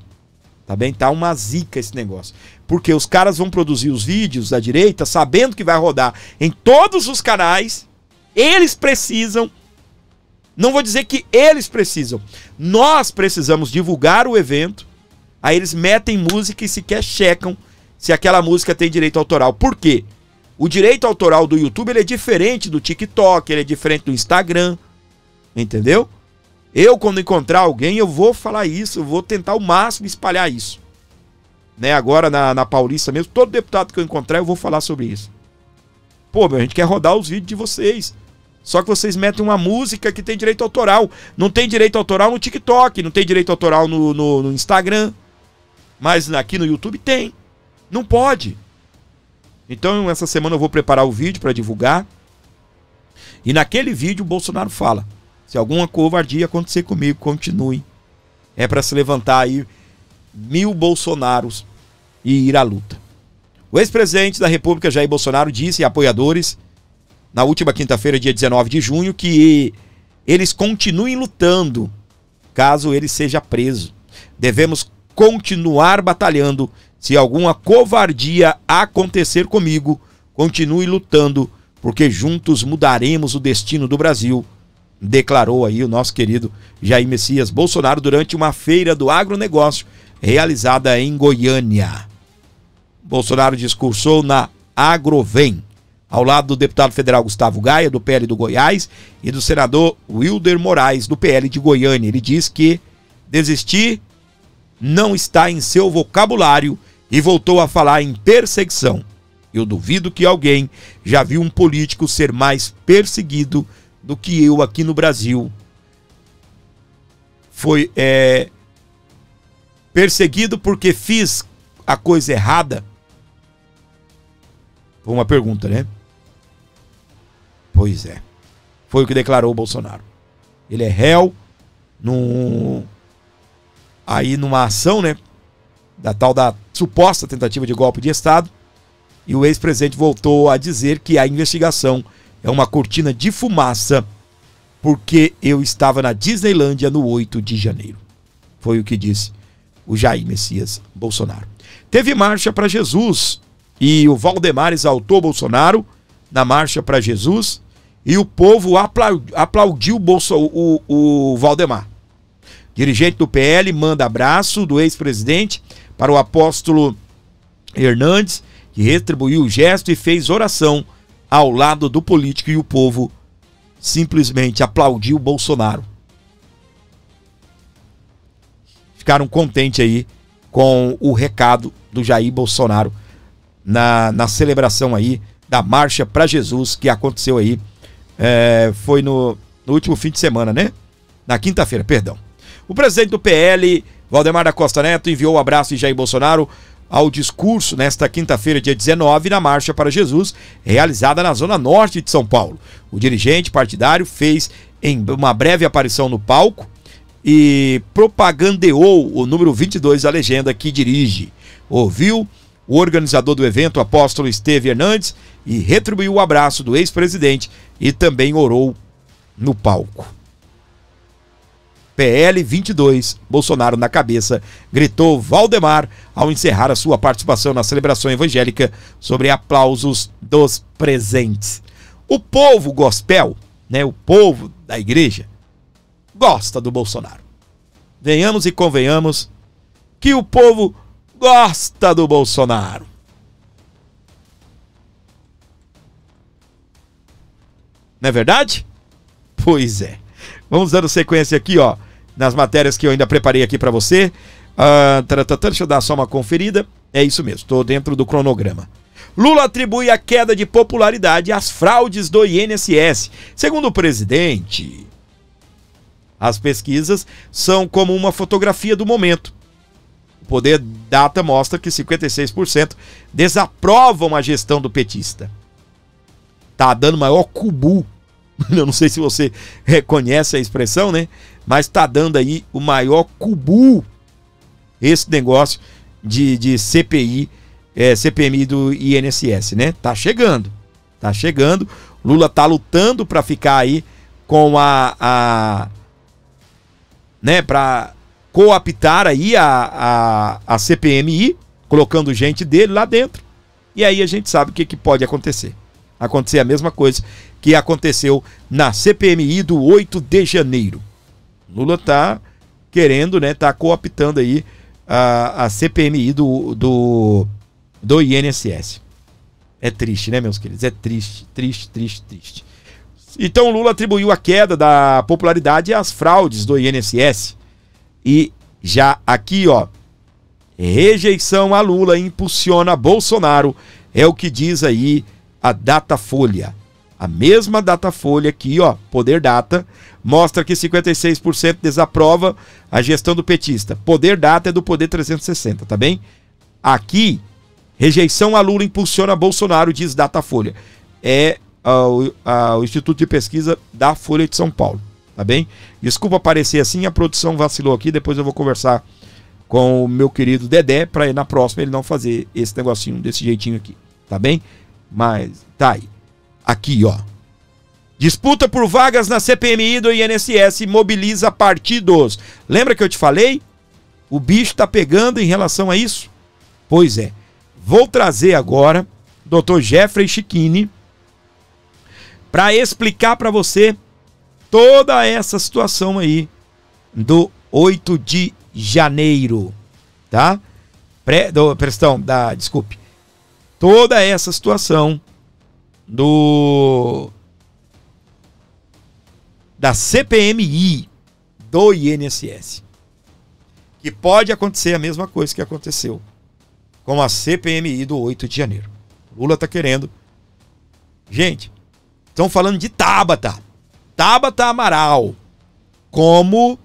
Tá bem? Tá uma zica esse negócio. Porque os caras vão produzir os vídeos da direita sabendo que vai rodar em todos os canais. Eles precisam. Não vou dizer que eles precisam. Nós precisamos divulgar o evento. Aí eles metem música e sequer checam se aquela música tem direito autoral. Por quê? O direito autoral do YouTube ele é diferente do TikTok, ele é diferente do Instagram. Entendeu? Eu, quando encontrar alguém, eu vou falar isso, eu vou tentar ao máximo espalhar isso. Né? Agora na Paulista mesmo, todo deputado que eu encontrar, eu vou falar sobre isso. Pô, a gente quer rodar os vídeos de vocês. Só que vocês metem uma música que tem direito autoral. Não tem direito autoral no TikTok, não tem direito autoral no Instagram. Mas aqui no YouTube tem. Não pode. Então, essa semana eu vou preparar o vídeo para divulgar. E naquele vídeo o Bolsonaro fala: se alguma covardia acontecer comigo, continue. É para se levantar aí 1000 Bolsonaros e ir à luta. O ex-presidente da República, Jair Bolsonaro, disse a apoiadores, na última quinta-feira, dia 19 de junho, que eles continuem lutando caso ele seja preso. Devemos continuar batalhando. Se alguma covardia acontecer comigo, continue lutando, porque juntos mudaremos o destino do Brasil, declarou aí o nosso querido Jair Messias Bolsonaro durante uma feira do agronegócio realizada em Goiânia. Bolsonaro discursou na Agrovem, ao lado do deputado federal Gustavo Gaia, do PL do Goiás, e do senador Wilder Moraes, do PL de Goiânia. Ele diz que desistir não está em seu vocabulário e voltou a falar em perseguição. Eu duvido que alguém já viu um político ser mais perseguido do que eu aqui no Brasil. Foi perseguido porque fiz a coisa errada? Foi uma pergunta, né? Pois é. Foi o que declarou o Bolsonaro. Ele é réu aí numa ação, né? Da tal da suposta tentativa de golpe de Estado. E o ex-presidente voltou a dizer que a investigação é uma cortina de fumaça porque eu estava na Disneylândia no 8 de janeiro. Foi o que disse o Jair Messias Bolsonaro. Teve marcha para Jesus e o Valdemar exaltou Bolsonaro na marcha para Jesus e o povo aplaudiu o Valdemar. Dirigente do PL manda abraço do ex-presidente para o apóstolo Hernandes, que retribuiu o gesto e fez oração ao lado do político, e o povo simplesmente aplaudiu Bolsonaro. Ficaram contentes aí com o recado do Jair Bolsonaro na celebração aí da Marcha para Jesus que aconteceu aí, foi no último fim de semana, né? Na quinta-feira, perdão. O presidente do PL, Valdemar da Costa Neto, enviou um abraço de Jair Bolsonaro ao discurso nesta quinta-feira, dia 19, na Marcha para Jesus, realizada na Zona Norte de São Paulo. O dirigente partidário fez uma breve aparição no palco e propagandeou o número 22 da legenda que dirige. Ouviu o organizador do evento, o apóstolo Esteve Hernandes, e retribuiu o abraço do ex-presidente e também orou no palco. PL 22, Bolsonaro na cabeça, gritou Valdemar ao encerrar a sua participação na celebração evangélica sobre aplausos dos presentes. O povo gospel, né, o povo da igreja, gosta do Bolsonaro. Venhamos e convenhamos que o povo gosta do Bolsonaro. Não é verdade? Pois é. Vamos dando sequência aqui, ó, nas matérias que eu ainda preparei aqui para você. Deixa eu dar só uma conferida. É isso mesmo, estou dentro do cronograma. Lula atribui a queda de popularidade às fraudes do INSS. Segundo o presidente, as pesquisas são como uma fotografia do momento. O Poder Data mostra que 56% desaprovam a gestão do petista. Tá dando maior cubu. Eu não sei se você reconhece a expressão, né? Mas tá dando aí o maior cubu esse negócio de CPI, CPMI do INSS, né? Tá chegando. Lula tá lutando para ficar aí com né, para cooptar aí a CPMI, colocando gente dele lá dentro. E aí a gente sabe o que pode acontecer. Acontecer a mesma coisa que aconteceu na CPMI do 8 de janeiro. Lula tá querendo, né, tá cooptando aí a CPMI do INSS. É triste, né, meus queridos? É triste. Então Lula atribuiu a queda da popularidade às fraudes do INSS. E já aqui, ó, rejeição a Lula impulsiona Bolsonaro, é o que diz aí a Datafolha. A mesma Datafolha aqui, ó, Poder Data, mostra que 56% desaprova a gestão do petista. Poder Data é do Poder 360, tá bem? Aqui, rejeição a Lula impulsiona Bolsonaro, diz Datafolha. É o Instituto de Pesquisa da Folha de São Paulo, tá bem? Desculpa aparecer assim, a produção vacilou aqui, depois eu vou conversar com o meu querido Dedé, para na próxima ele não fazer esse negocinho desse jeitinho aqui, tá bem? Mas tá aí. Aqui, ó. Disputa por vagas na CPMI do INSS mobiliza partidos. Lembra que eu te falei? O bicho tá pegando em relação a isso? Pois é. Vou trazer agora o Dr. Jeffrey Schiquini para explicar para você toda essa situação aí do 8 de janeiro, tá? Desculpe. Toda essa situação da CPMI do INSS. Que pode acontecer a mesma coisa que aconteceu com a CPMI do 8 de janeiro. Lula tá querendo. Gente, estão falando de Tabata Amaral como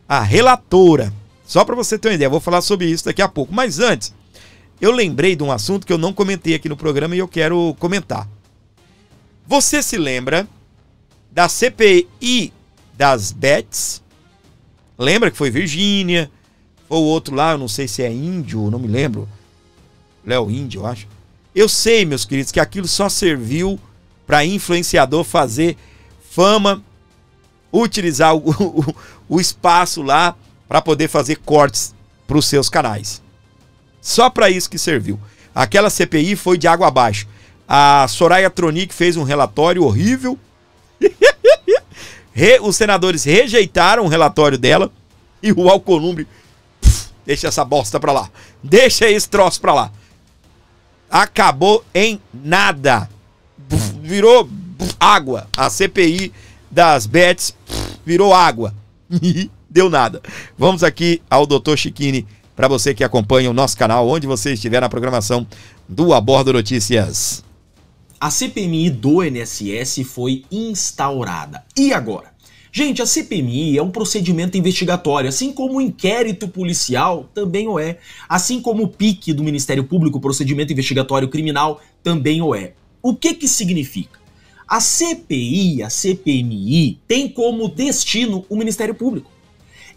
a relatora. Só para você ter uma ideia, eu vou falar sobre isso daqui a pouco. Mas antes, eu lembrei de um assunto que eu não comentei aqui no programa e eu quero comentar. Você se lembra da CPI das Bets? Lembra que foi Virgínia? Foi o outro lá, eu não sei se é índio, não me lembro. Léo Índio, eu acho. Eu sei, meus queridos, que aquilo só serviu para influenciador fazer fama, utilizar o espaço lá para poder fazer cortes para os seus canais. Só para isso que serviu. Aquela CPI foi de água abaixo. A Soraya Tronic fez um relatório horrível. Os senadores rejeitaram o relatório dela. E o Alcolumbre, deixa essa bosta pra lá. Deixa esse troço pra lá. Acabou em nada. Virou água. A CPI das Bets virou água. Deu nada. Vamos aqui ao Dr. Schiquini, para você que acompanha o nosso canal, onde você estiver na programação do Abordo Notícias. A CPMI do INSS foi instaurada. E agora? Gente, a CPMI é um procedimento investigatório, assim como o inquérito policial também o é. Assim como o PIC do Ministério Público, procedimento investigatório criminal, também o é. O que significa? A CPI, a CPMI, tem como destino o Ministério Público.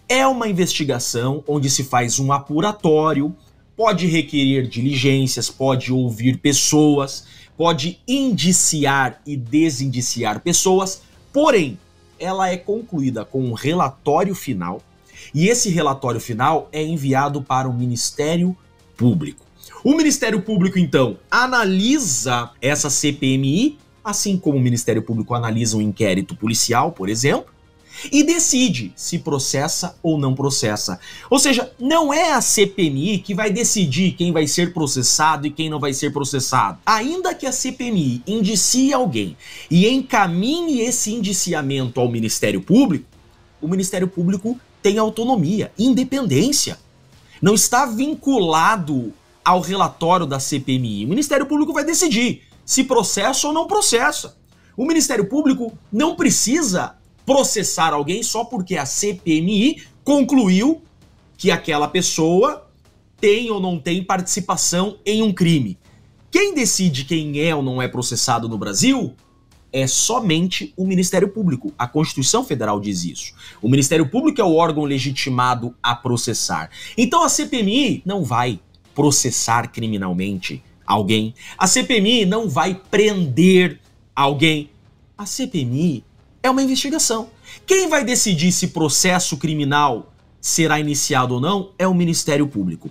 É uma investigação onde se faz um apuratório, pode requerer diligências, pode ouvir pessoas, pode indiciar e desindiciar pessoas, porém, ela é concluída com um relatório final e esse relatório final é enviado para o Ministério Público. O Ministério Público, então, analisa essa CPMI, assim como o Ministério Público analisa um inquérito policial, por exemplo, e decide se processa ou não processa. Ou seja, não é a CPMI que vai decidir quem vai ser processado e quem não vai ser processado. Ainda que a CPMI indicie alguém e encaminhe esse indiciamento ao Ministério Público, o Ministério Público tem autonomia, independência. Não está vinculado ao relatório da CPMI. O Ministério Público vai decidir se processa ou não processa. O Ministério Público não precisa processar alguém só porque a CPMI concluiu que aquela pessoa tem ou não tem participação em um crime. Quem decide quem é ou não é processado no Brasil é somente o Ministério Público. A Constituição Federal diz isso. O Ministério Público é o órgão legitimado a processar. Então a CPMI não vai processar criminalmente alguém. A CPMI não vai prender alguém. A CPMI é uma investigação. Quem vai decidir se processo criminal será iniciado ou não é o Ministério Público.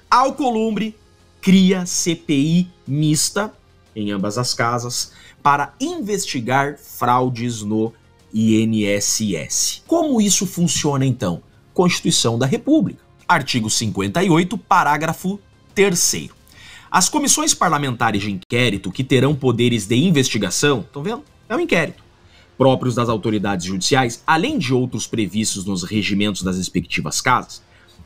Alcolumbre cria CPI mista em ambas as casas para investigar fraudes no INSS. Como isso funciona então? Constituição da República. Artigo 58, parágrafo 3º. As comissões parlamentares de inquérito que terão poderes de investigação, estão vendo? É um inquérito. Próprios das autoridades judiciais, além de outros previstos nos regimentos das respectivas casas,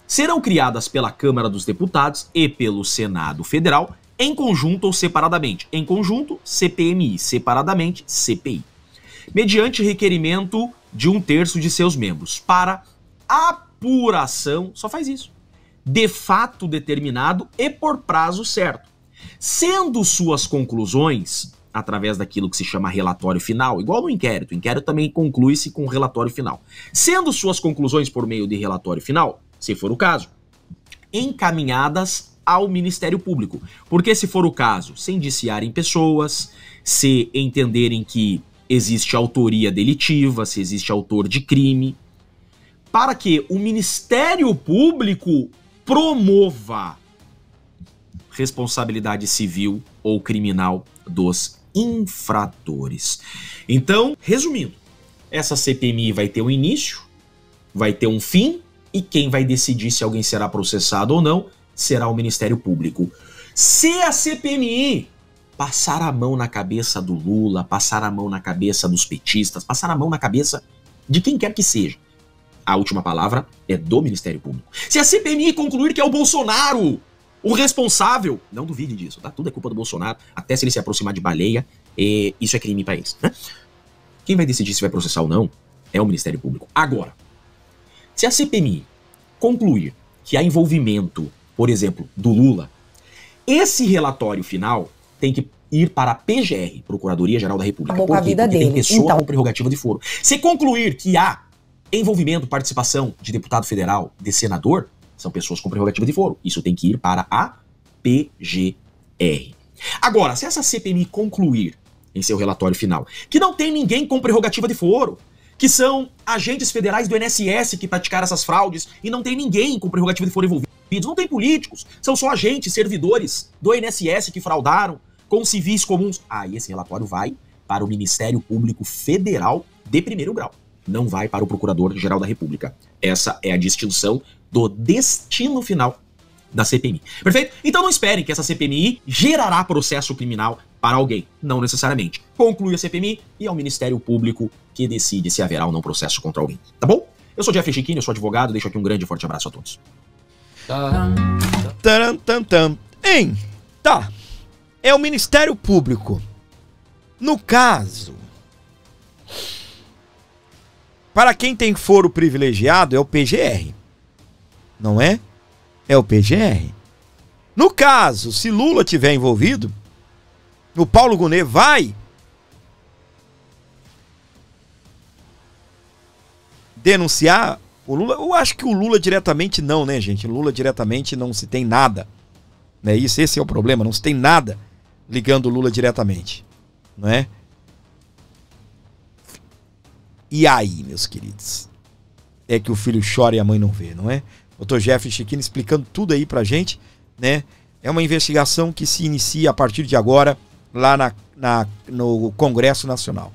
serão criadas pela Câmara dos Deputados e pelo Senado Federal, em conjunto ou separadamente. Em conjunto, CPMI, separadamente, CPI. Mediante requerimento de 1/3 de seus membros, para apuração, só faz isso, de fato determinado e por prazo certo. Sendo suas conclusões, através daquilo que se chama relatório final, igual no inquérito, o inquérito também conclui-se com relatório final. Sendo suas conclusões por meio de relatório final, se for o caso, encaminhadas ao Ministério Público. Porque se for o caso, se indiciarem pessoas, se entenderem que existe autoria delitiva, se existe autor de crime, para que o Ministério Público promova responsabilidade civil ou criminal dos infratores. Então, resumindo, essa CPMI vai ter um início, vai ter um fim, e quem vai decidir se alguém será processado ou não será o Ministério Público. Se a CPMI passar a mão na cabeça do Lula, passar a mão na cabeça dos petistas, passar a mão na cabeça de quem quer que seja, a última palavra é do Ministério Público. Se a CPMI concluir que é o Bolsonaro o responsável, não duvide disso, tá? Tudo é culpa do Bolsonaro, até se ele se aproximar de baleia, isso é crime para eles, né? Quem vai decidir se vai processar ou não é o Ministério Público. Agora, se a CPMI concluir que há envolvimento, por exemplo, do Lula, esse relatório final tem que ir para a PGR, Procuradoria-Geral da República. Acabou a vida dele. Tem pessoa com prerrogativa de foro. Se concluir que há envolvimento, participação de deputado federal, de senador, são pessoas com prerrogativa de foro. Isso tem que ir para a PGR. Agora, se essa CPMI concluir em seu relatório final que não tem ninguém com prerrogativa de foro, que são agentes federais do INSS que praticaram essas fraudes e não tem ninguém com prerrogativa de foro envolvido, não tem políticos, são só agentes, servidores do INSS que fraudaram com civis comuns. Aí esse relatório vai para o Ministério Público Federal de primeiro grau, não vai para o Procurador-Geral da República. Essa é a distinção do destino final da CPMI. Perfeito? Então não esperem que essa CPMI gerará processo criminal para alguém. Não necessariamente. Conclui a CPMI e é o Ministério Público que decide se haverá ou não processo contra alguém. Tá bom? Eu sou Jeffrey Chiquini, eu sou advogado, deixo aqui um grande e forte abraço a todos. Hein? Tá. É o Ministério Público. No caso, para quem tem foro privilegiado é o PGR. Não é? É o PGR. No caso, se Lula tiver envolvido, o Paulo Gonet vai denunciar o Lula. Eu acho que o Lula diretamente não, né, gente? Lula diretamente não se tem nada. Né? Esse é o problema, não se tem nada ligando o Lula diretamente. Não é? E aí, meus queridos? É que o filho chora e a mãe não vê, não é? Dr. Jeffrey Chiquini explicando tudo aí pra gente, né? É uma investigação que se inicia a partir de agora lá no Congresso Nacional.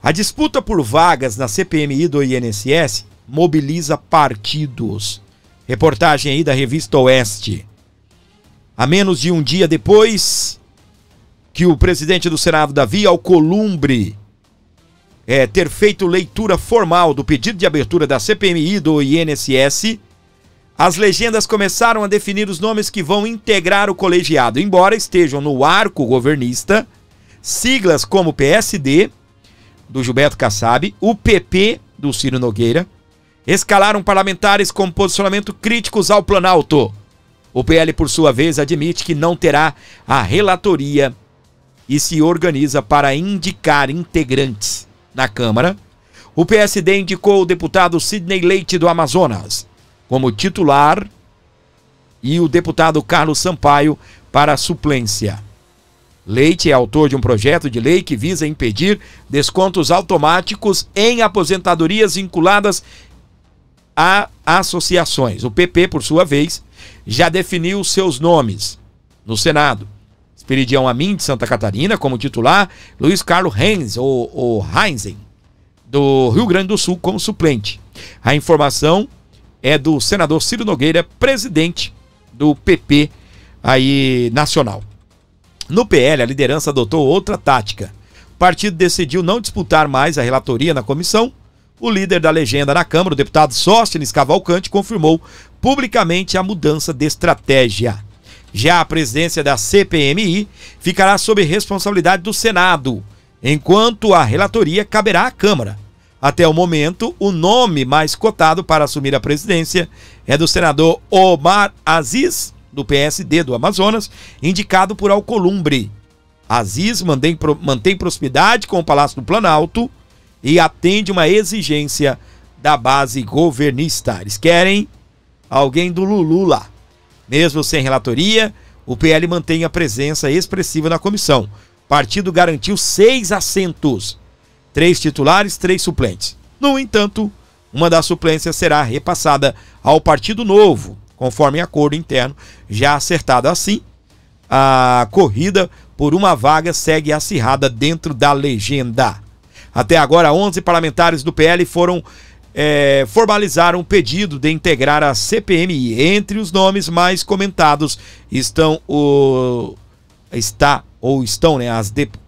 A disputa por vagas na CPMI do INSS mobiliza partidos. Reportagem aí da Revista Oeste. A menos de um dia depois que o presidente do Senado, Davi Alcolumbre, ter feito leitura formal do pedido de abertura da CPMI do INSS, As legendas começaram a definir os nomes que vão integrar o colegiado, embora estejam no arco governista, siglas como PSD, do Gilberto Kassab, o PP, do Ciro Nogueira, escalaram parlamentares com posicionamento críticos ao Planalto. O PL, por sua vez, admite que não terá a relatoria e se organiza para indicar integrantes. Na Câmara, o PSD indicou o deputado Sidney Leite do Amazonas como titular e o deputado Carlos Sampaio para a suplência. Leite é autor de um projeto de lei que visa impedir descontos automáticos em aposentadorias vinculadas a associações. O PP, por sua vez, já definiu seus nomes no Senado. Esperidião Amin, de Santa Catarina, como titular, Luiz Carlos Heinz, ou Heinzen, do Rio Grande do Sul, como suplente. A informação é do senador Ciro Nogueira, presidente do PP aí nacional. No PL, a liderança adotou outra tática. O partido decidiu não disputar mais a relatoria na comissão. O líder da legenda na Câmara, o deputado Sóstenes Cavalcante, confirmou publicamente a mudança de estratégia. Já a presidência da CPMI ficará sob responsabilidade do Senado, enquanto a relatoria caberá à Câmara. Até o momento, o nome mais cotado para assumir a presidência é do senador Omar Aziz, do PSD do Amazonas, indicado por Alcolumbre. Aziz mantém proximidade com o Palácio do Planalto e atende uma exigência da base governista. Eles querem alguém do Lulu lá. Mesmo sem relatoria, o PL mantém a presença expressiva na comissão. O partido garantiu 6 assentos, 3 titulares, 3 suplentes. No entanto, uma das suplências será repassada ao Partido Novo, conforme acordo interno já acertado. Assim, a corrida por uma vaga segue acirrada dentro da legenda. Até agora, 11 parlamentares do PL formalizaram o pedido de integrar a CPMI. Entre os nomes mais comentados estão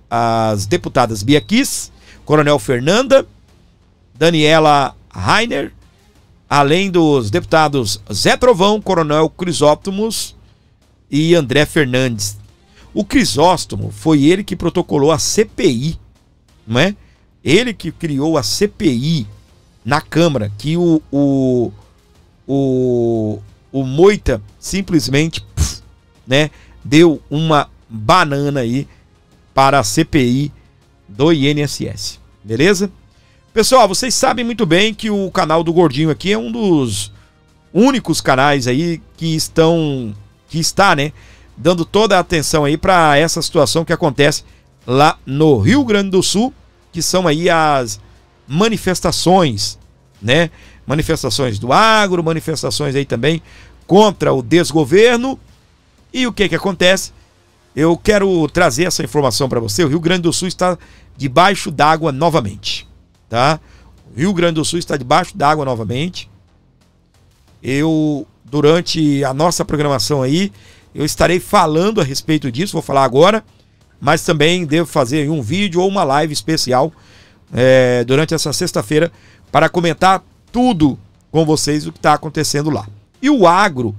as deputadas Bia Kiss, Coronel Fernanda, Daniela Rainer, além dos deputados Zé Trovão, Coronel Crisóstomos e André Fernandes. O Crisóstomo foi ele que protocolou a CPI, não é? Ele que criou a CPI na Câmara, que o Moita simplesmente deu uma banana aí para a CPI do INSS, beleza? Pessoal, vocês sabem muito bem que o canal do Gordinho aqui é um dos únicos canais aí que está, né, dando toda a atenção aí para essa situação que acontece lá no Rio Grande do Sul, que são aí as manifestações, né? Manifestações do agro, manifestações aí também contra o desgoverno. E o que acontece? Eu quero trazer essa informação para você. O Rio Grande do Sul está debaixo d'água novamente, tá? O Rio Grande do Sul está debaixo d'água novamente. Durante a nossa programação aí, eu estarei falando a respeito disso, vou falar agora, mas também devo fazer um vídeo ou uma live especial durante essa sexta-feira para comentar tudo com vocês o que está acontecendo lá. E o agro,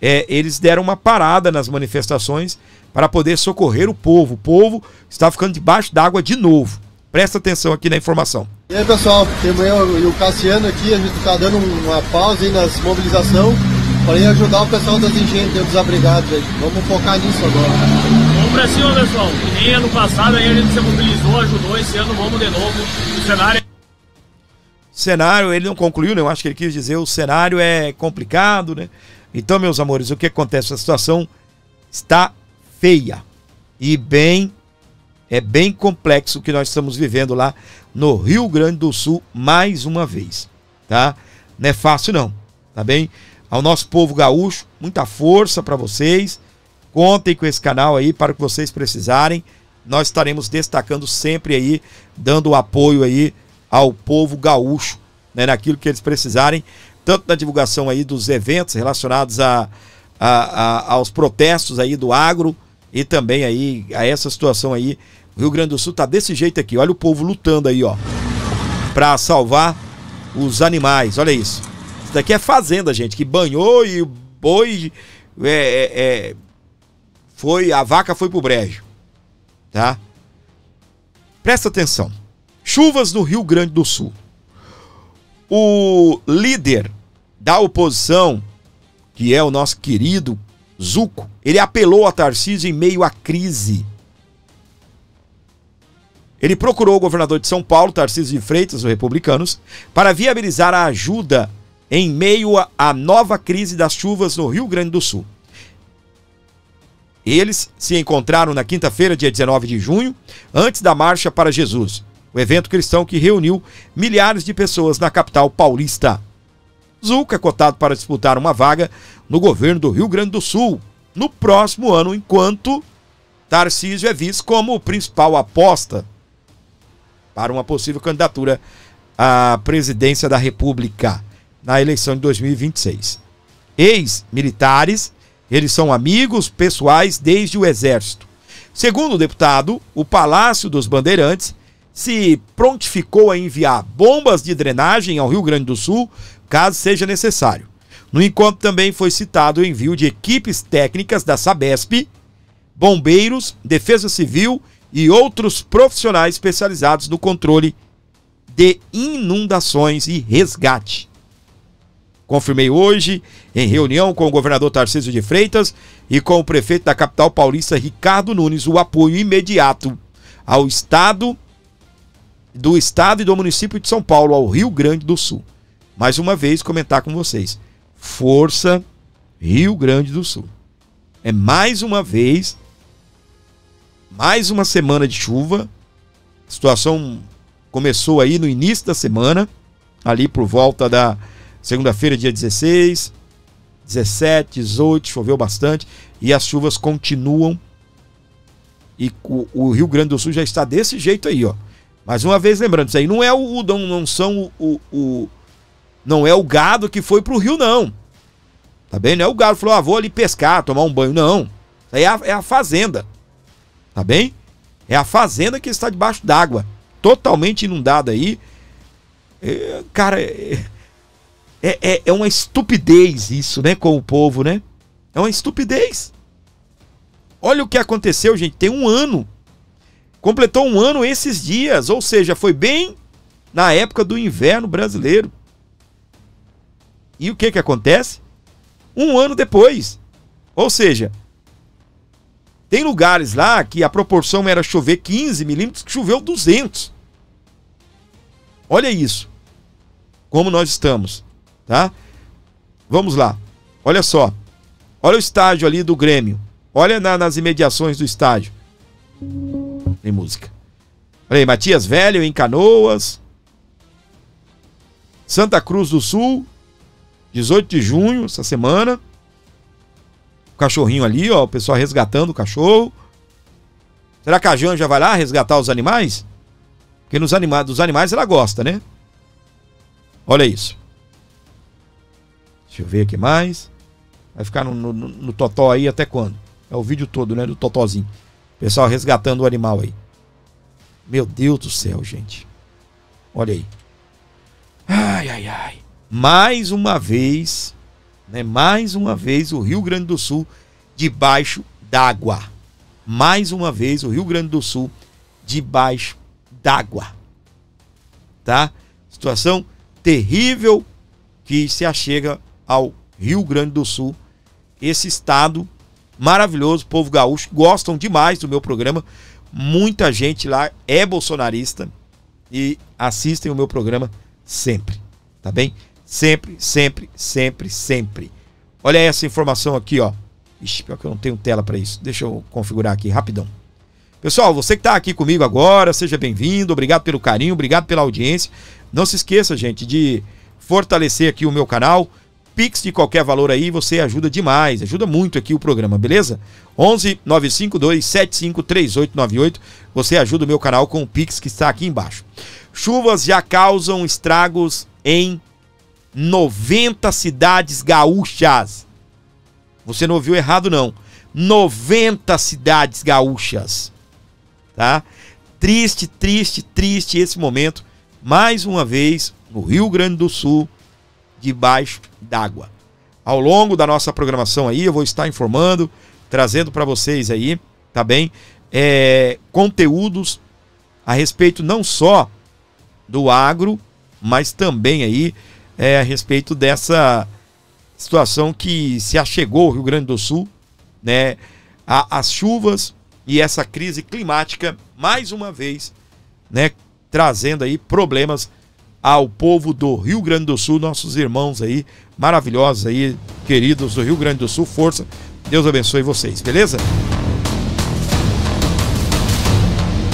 eles deram uma parada nas manifestações para poder socorrer o povo. O povo está ficando debaixo d'água de novo. Presta atenção aqui na informação. E aí, pessoal, temos eu e o Cassiano aqui, a gente está dando uma pausa aí nas mobilizações para ajudar o pessoal das enchentes, dos desabrigados aí. Vamos focar nisso agora. Vamos pra cima, pessoal. Que nem ano passado aí a gente se mobilizou, ajudou, esse ano vamos de novo. O cenário, ele não concluiu, né? Eu acho que ele quis dizer, o cenário é complicado, né? Então, meus amores, o que acontece? A situação está feia e é bem complexo o que nós estamos vivendo lá no Rio Grande do Sul mais uma vez, tá? Não é fácil não, tá bem? Ao nosso povo gaúcho, muita força para vocês. Contem com esse canal aí para o que vocês precisarem. Nós estaremos destacando sempre aí, dando apoio aí ao povo gaúcho, né, naquilo que eles precisarem, tanto na divulgação aí dos eventos relacionados aos protestos aí do agro e também aí a essa situação aí. O Rio Grande do Sul tá desse jeito aqui, olha o povo lutando aí, ó, para salvar os animais, olha isso. Isso daqui é fazenda, gente, que banhou e o boi a vaca foi pro brejo, tá? Presta atenção. Chuvas no Rio Grande do Sul. O líder da oposição, que é o nosso querido Zuco, ele apelou a Tarcísio em meio à crise. Ele procurou o governador de São Paulo, Tarcísio de Freitas, os republicanos, para viabilizar a ajuda em meio à nova crise das chuvas no Rio Grande do Sul. Eles se encontraram na quinta-feira, dia 19 de junho, antes da Marcha para Jesus, o evento cristão que reuniu milhares de pessoas na capital paulista. Zuco é cotado para disputar uma vaga no governo do Rio Grande do Sul no próximo ano, enquanto Tarcísio é visto como principal aposta para uma possível candidatura à presidência da República na eleição de 2026. Ex-militares, eles são amigos pessoais desde o Exército. Segundo o deputado, o Palácio dos Bandeirantes se prontificou a enviar bombas de drenagem ao Rio Grande do Sul, caso seja necessário. No encontro também foi citado o envio de equipes técnicas da Sabesp, bombeiros, defesa civil e outros profissionais especializados no controle de inundações e resgate. Confirmei hoje, em reunião com o governador Tarcísio de Freitas e com o prefeito da capital paulista, Ricardo Nunes, o apoio imediato ao Estado e do município de São Paulo, ao Rio Grande do Sul. Mais uma vez, comentar com vocês. Força Rio Grande do Sul. É mais uma vez, mais uma semana de chuva. A situação começou aí no início da semana, ali por volta da segunda-feira, dia 16, 17, 18, choveu bastante e as chuvas continuam. E o Rio Grande do Sul já está desse jeito aí, ó. Mais uma vez lembrando, isso aí não é não é o gado que foi pro rio, não. Tá bem? Não é o gado que falou, vou ali pescar, tomar um banho, não. Isso aí é a fazenda. Tá bem? É a fazenda que está debaixo d'água, totalmente inundada aí. Cara, é uma estupidez isso, né, com o povo, né? É uma estupidez. Olha o que aconteceu, gente, tem um ano. Completou um ano esses dias, ou seja, foi bem na época do inverno brasileiro. E o que acontece? Um ano depois. Ou seja, tem lugares lá que a proporção era chover 15 milímetros, que choveu 200. Olha isso. Como nós estamos, tá? Vamos lá. Olha só. Olha o estádio ali do Grêmio. Olha nas imediações do estádio. Tem música. Olha aí, Matias Velho em Canoas. Santa Cruz do Sul. 18 de junho, essa semana. O cachorrinho ali, ó. O pessoal resgatando o cachorro. Será que a Janja vai lá resgatar os animais? Porque dos animais ela gosta, né? Olha isso. Deixa eu ver aqui mais. Vai ficar no totó aí até quando? É o vídeo todo, né? Do totózinho. Pessoal resgatando o animal aí. Meu Deus do céu, gente. Olha aí. Ai, ai, ai. Mais uma vez, né? Mais uma vez o Rio Grande do Sul debaixo d'água. Mais uma vez o Rio Grande do Sul debaixo d'água. Tá? Situação terrível que se achega ao Rio Grande do Sul. Esse estado maravilhoso, povo gaúcho, gostam demais do meu programa. Muita gente lá é bolsonarista e assistem o meu programa sempre, tá bem? Sempre, sempre, sempre, sempre. Olha essa informação aqui, ó. Ixi, pior que eu não tenho tela para isso. Deixa eu configurar aqui rapidão. Pessoal, você que tá aqui comigo agora, seja bem-vindo. Obrigado pelo carinho, obrigado pela audiência. Não se esqueça, gente, de fortalecer aqui o meu canal. Pix de qualquer valor aí, você ajuda demais, ajuda muito aqui o programa, beleza? 11 952 75 3898. Você ajuda o meu canal com o Pix que está aqui embaixo. Chuvas já causam estragos em 90 cidades gaúchas. Você não ouviu errado, não. 90 cidades gaúchas. Tá? Triste, triste, triste esse momento. Mais uma vez, no Rio Grande do Sul, debaixo d'água. Ao longo da nossa programação aí, eu vou estar informando, trazendo para vocês aí, tá bem? Conteúdos a respeito não só do agro, mas também aí a respeito dessa situação que se achegou ao Rio Grande do Sul, né? As chuvas e essa crise climática, mais uma vez, né? Trazendo aí problemas ao povo do Rio Grande do Sul, nossos irmãos aí, maravilhosos aí, queridos do Rio Grande do Sul, força, Deus abençoe vocês, beleza?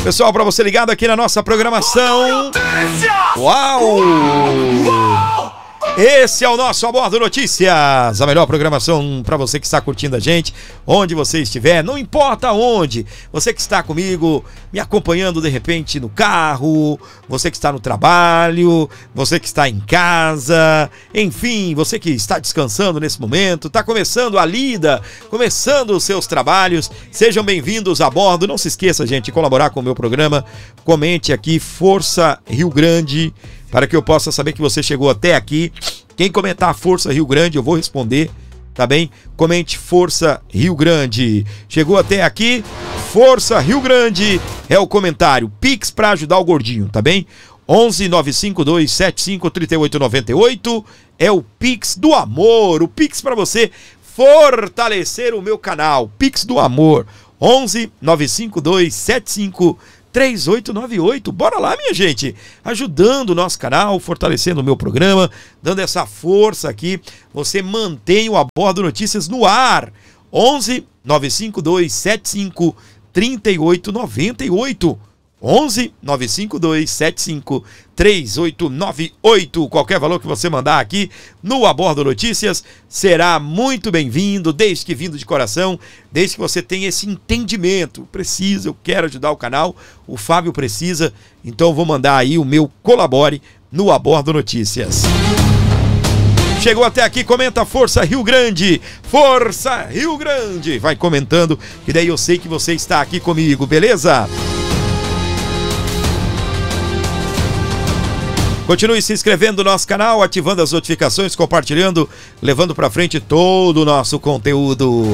Pessoal, para você ligado aqui na nossa programação, uau! Esse é o nosso A Bordo Notícias, a melhor programação para você que está curtindo a gente, onde você estiver, não importa onde, você que está comigo, me acompanhando de repente no carro, você que está no trabalho, você que está em casa, enfim, você que está descansando nesse momento, está começando a lida, começando os seus trabalhos, sejam bem-vindos a bordo. Não se esqueça, gente, de colaborar com o meu programa, comente aqui, Força Rio Grande, para que eu possa saber que você chegou até aqui. Quem comentar Força Rio Grande, eu vou responder, tá bem? Comente Força Rio Grande. Chegou até aqui, Força Rio Grande é o comentário. Pix para ajudar o gordinho, tá bem? 11 952 75 38 98 é o Pix do amor, o Pix para você fortalecer o meu canal. Pix do amor, 11 952 75 3898, bora lá, minha gente, ajudando o nosso canal, fortalecendo o meu programa, dando essa força aqui, você mantém o A Bordo Notícias no ar, 11 952 75 3898, 11 952 75 3898, qualquer valor que você mandar aqui no A Bordo Notícias será muito bem-vindo, desde que vindo de coração, desde que você tenha esse entendimento. Eu quero ajudar o canal, o Fábio precisa, então eu vou mandar aí o meu colabore no A Bordo Notícias. Chegou até aqui, comenta Força Rio Grande, Força Rio Grande, vai comentando, que daí eu sei que você está aqui comigo, beleza? Continue se inscrevendo no nosso canal, ativando as notificações, compartilhando, levando para frente todo o nosso conteúdo.